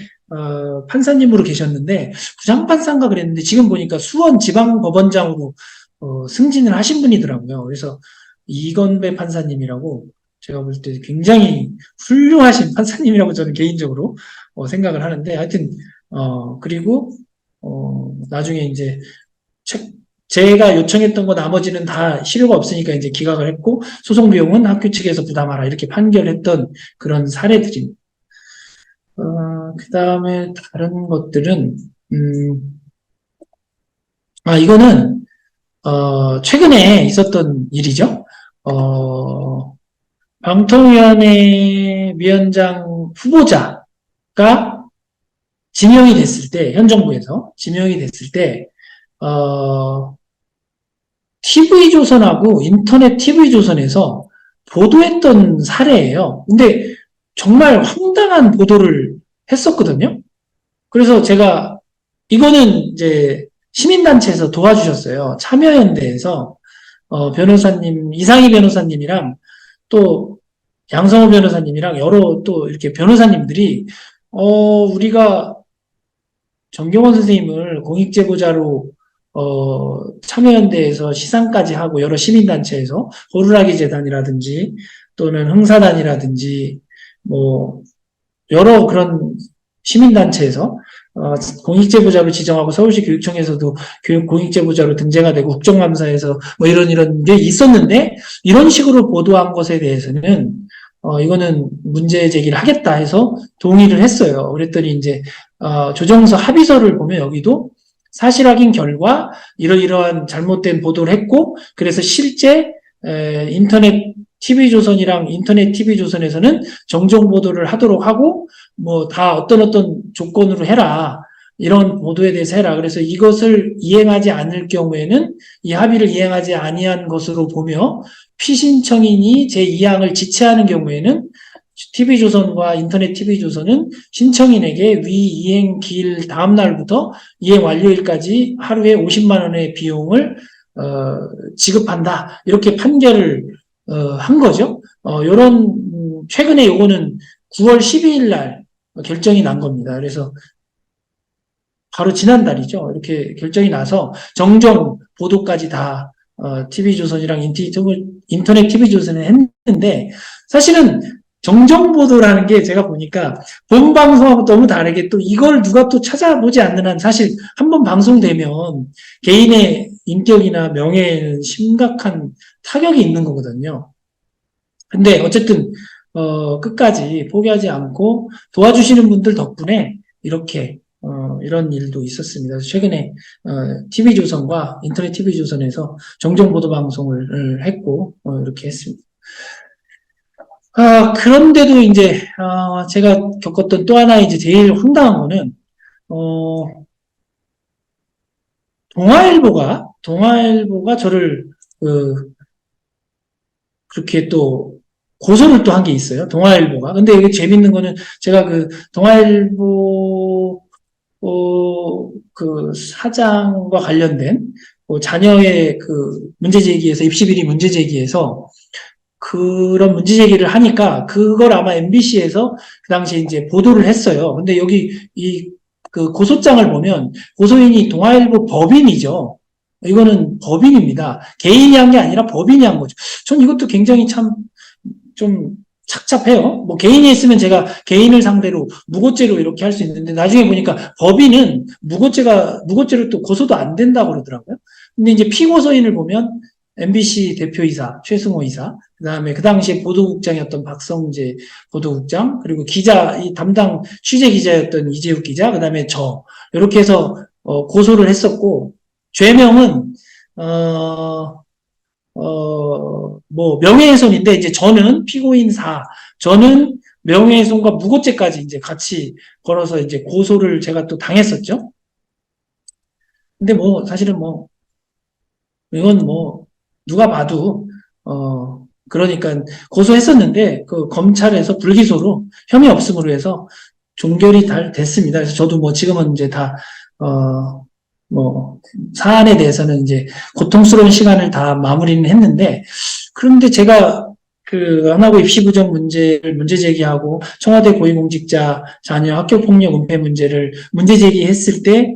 판사님으로 계셨는데, 부장판사인가 그랬는데, 지금 보니까 수원 지방법원장으로, 승진을 하신 분이더라고요. 그래서 이건배 판사님이라고 제가 볼 때 굉장히 훌륭하신 판사님이라고 저는 개인적으로, 생각을 하는데, 하여튼, 그리고, 나중에 이제 제가 요청했던 거 나머지는 다 실효가 없으니까 이제 기각을 했고 소송 비용은 학교 측에서 부담하라 이렇게 판결했던 그런 사례들입니다. 그 다음에 다른 것들은 이거는 최근에 있었던 일이죠. 방통위원회 위원장 후보자가 지명이 됐을 때, 현 정부에서 지명이 됐을 때, TV조선하고 인터넷 TV조선에서 보도했던 사례예요. 근데 정말 황당한 보도를 했었거든요. 그래서 제가, 이거는 이제 시민단체에서 도와주셨어요. 참여연대에서, 변호사님, 이상희 변호사님이랑 또 양성호 변호사님이랑 여러 또 이렇게 변호사님들이, 우리가 정경원 선생님을 공익제보자로 참여연대에서 시상까지 하고 여러 시민단체에서 호루라기 재단이라든지 또는 흥사단이라든지 여러 그런 시민단체에서 공익제보자로 지정하고 서울시 교육청에서도 공익제보자로 등재가 되고 국정감사에서 이런 게 있었는데 이런 식으로 보도한 것에 대해서는 이거는 문제 제기를 하겠다 해서 동의를 했어요. 그랬더니 이제 조정서 합의서를 보면 여기도 사실 확인 결과 이러이러한 잘못된 보도를 했고 그래서 실제 인터넷 TV조선이랑 인터넷 TV조선에서는 정정 보도를 하도록 하고 다 어떤 조건으로 해라. 이런 보도에 대해서 해라. 그래서 이것을 이행하지 않을 경우에는 이 합의를 이행하지 아니한 것으로 보며 피신청인이 제2항을 지체하는 경우에는 TV조선과 인터넷 TV조선은 신청인에게 위 이행 기일 다음 날부터 이행 완료일까지 하루에 50만 원의 비용을 지급한다. 이렇게 판결을 한 거죠. 요런 최근에 요거는 9월 12일 날 결정이 난 겁니다. 그래서 바로 지난달이죠. 이렇게 결정이 나서 정정 보도까지 다 TV조선이랑 인터넷 TV조선에 했는데 사실은 정정 보도라는 게 제가 보니까 본 방송하고 너무 다르게 또 이걸 누가 또 찾아보지 않는 한 사실 한번 방송되면 개인의 인격이나 명예에는 심각한 타격이 있는 거거든요. 근데 어쨌든 끝까지 포기하지 않고 도와주시는 분들 덕분에 이렇게 이런 일도 있었습니다. 그래서 최근에 TV조선과 인터넷 TV조선에서 정정보도 방송을 했고 이렇게 했습니다. 그런데도 이제 제가 겪었던 또 하나 이제 제일 황당한 거는 동아일보가 저를 그렇게 또 고소를 또 한 게 있어요. 동아일보가. 근데 이게 재밌는 거는 제가 그 동아일보 그 사장과 관련된 자녀의 그 문제 제기에서 입시비리 문제 제기에서 그런 문제 제기를 하니까 그걸 아마 MBC에서 그 당시에 이제 보도를 했어요. 근데 여기 이 그 고소장을 보면 고소인이 동아일보 법인이죠. 이거는 법인입니다. 개인이 한 게 아니라 법인이 한 거죠. 전 이것도 굉장히 참 좀 착잡해요. 뭐 개인이 했으면 제가 개인을 상대로 무고죄로 이렇게 할 수 있는데 나중에 보니까 법인은 무고죄로 또 고소도 안 된다고 그러더라고요. 근데 이제 피고소인을 보면 MBC 대표이사 최승호 이사, 그다음에 그 당시에 보도국장이었던 박성재 보도국장, 그리고 기자 이 담당 취재 기자였던 이재욱 기자, 그다음에 저 이렇게 해서 고소를 했었고 죄명은 뭐, 명예훼손인데, 이제 저는 피고인 저는 명예훼손과 무고죄까지 이제 같이 걸어서 이제 고소를 제가 또 당했었죠. 근데 뭐, 사실은 뭐, 이건 뭐, 누가 봐도, 그러니까 고소했었는데, 그 검찰에서 불기소로 혐의 없음으로 해서 종결이 됐습니다. 그래서 저도 뭐 지금은 이제 다, 뭐, 사안에 대해서는 이제 고통스러운 시간을 다 마무리는 했는데, 그런데 제가 그 하나고 입시부정 문제 제기하고 청와대 고위공직자 자녀 학교폭력 은폐 문제를 문제 제기했을 때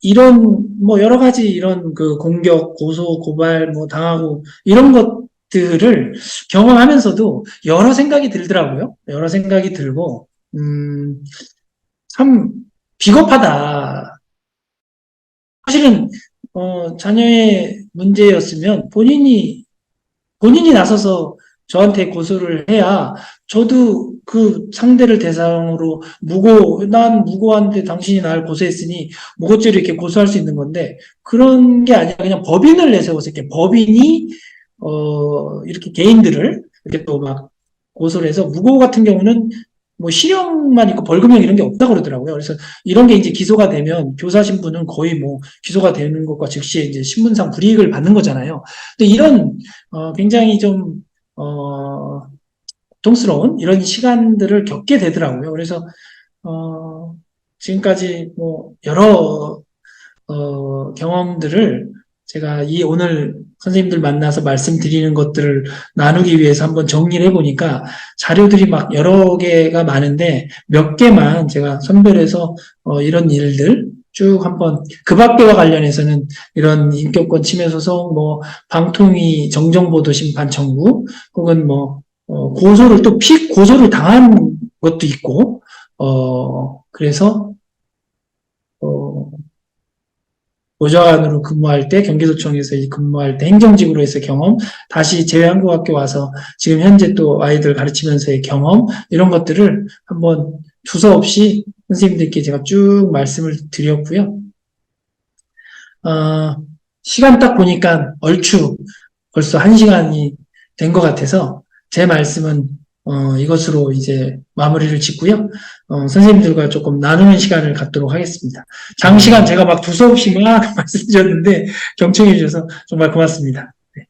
이런 뭐 여러 가지 이런 그 공격, 고소, 고발 뭐 당하고 이런 것들을 경험하면서도 여러 생각이 들더라고요. 여러 생각이 들고 참 비겁하다. 사실은 자녀의 문제였으면 본인이 나서서 저한테 고소를 해야 저도 그 상대를 대상으로 난 무고한데 당신이 날 고소했으니 무고죄로 이렇게 고소할 수 있는 건데 그런 게 아니라 그냥 법인을 내세워서 이렇게 법인이 이렇게 개인들을 이렇게 또 막 고소를 해서 무고 같은 경우는 뭐 실형만 있고 벌금형 이런 게 없다고 그러더라고요. 그래서 이런 게 이제 기소가 되면 교사 신분은 거의 뭐 기소가 되는 것과 즉시에 이제 신분상 불이익을 받는 거잖아요. 근데 이런 굉장히 좀 고통스러운 이런 시간들을 겪게 되더라고요. 그래서 지금까지 뭐 여러 경험들을 제가 오늘 선생님들 만나서 말씀드리는 것들을 나누기 위해서 한번 정리를 해보니까 자료들이 막 여러 개가 많은데 몇 개만 제가 선별해서 이런 일들 쭉 한번 그 밖에와 관련해서는 이런 인격권 침해 소송, 뭐 방통위 정정보도 심판 청구 혹은 뭐 고소를 또 피고소를 당한 것도 있고 그래서 보좌관으로 근무할 때 경기도청에서 근무할 때 행정직으로 해서 경험, 다시 제외한국학교 와서 지금 현재 또 아이들 가르치면서의 경험 이런 것들을 한번 두서없이 선생님들께 제가 쭉 말씀을 드렸고요. 시간 딱 보니까 얼추 벌써 1시간이 된 것 같아서 제 말씀은 이것으로 이제 마무리를 짓고요. 선생님들과 조금 나누는 시간을 갖도록 하겠습니다. 장시간 제가 막 두서없이 막 말씀드렸는데 경청해 주셔서 정말 고맙습니다.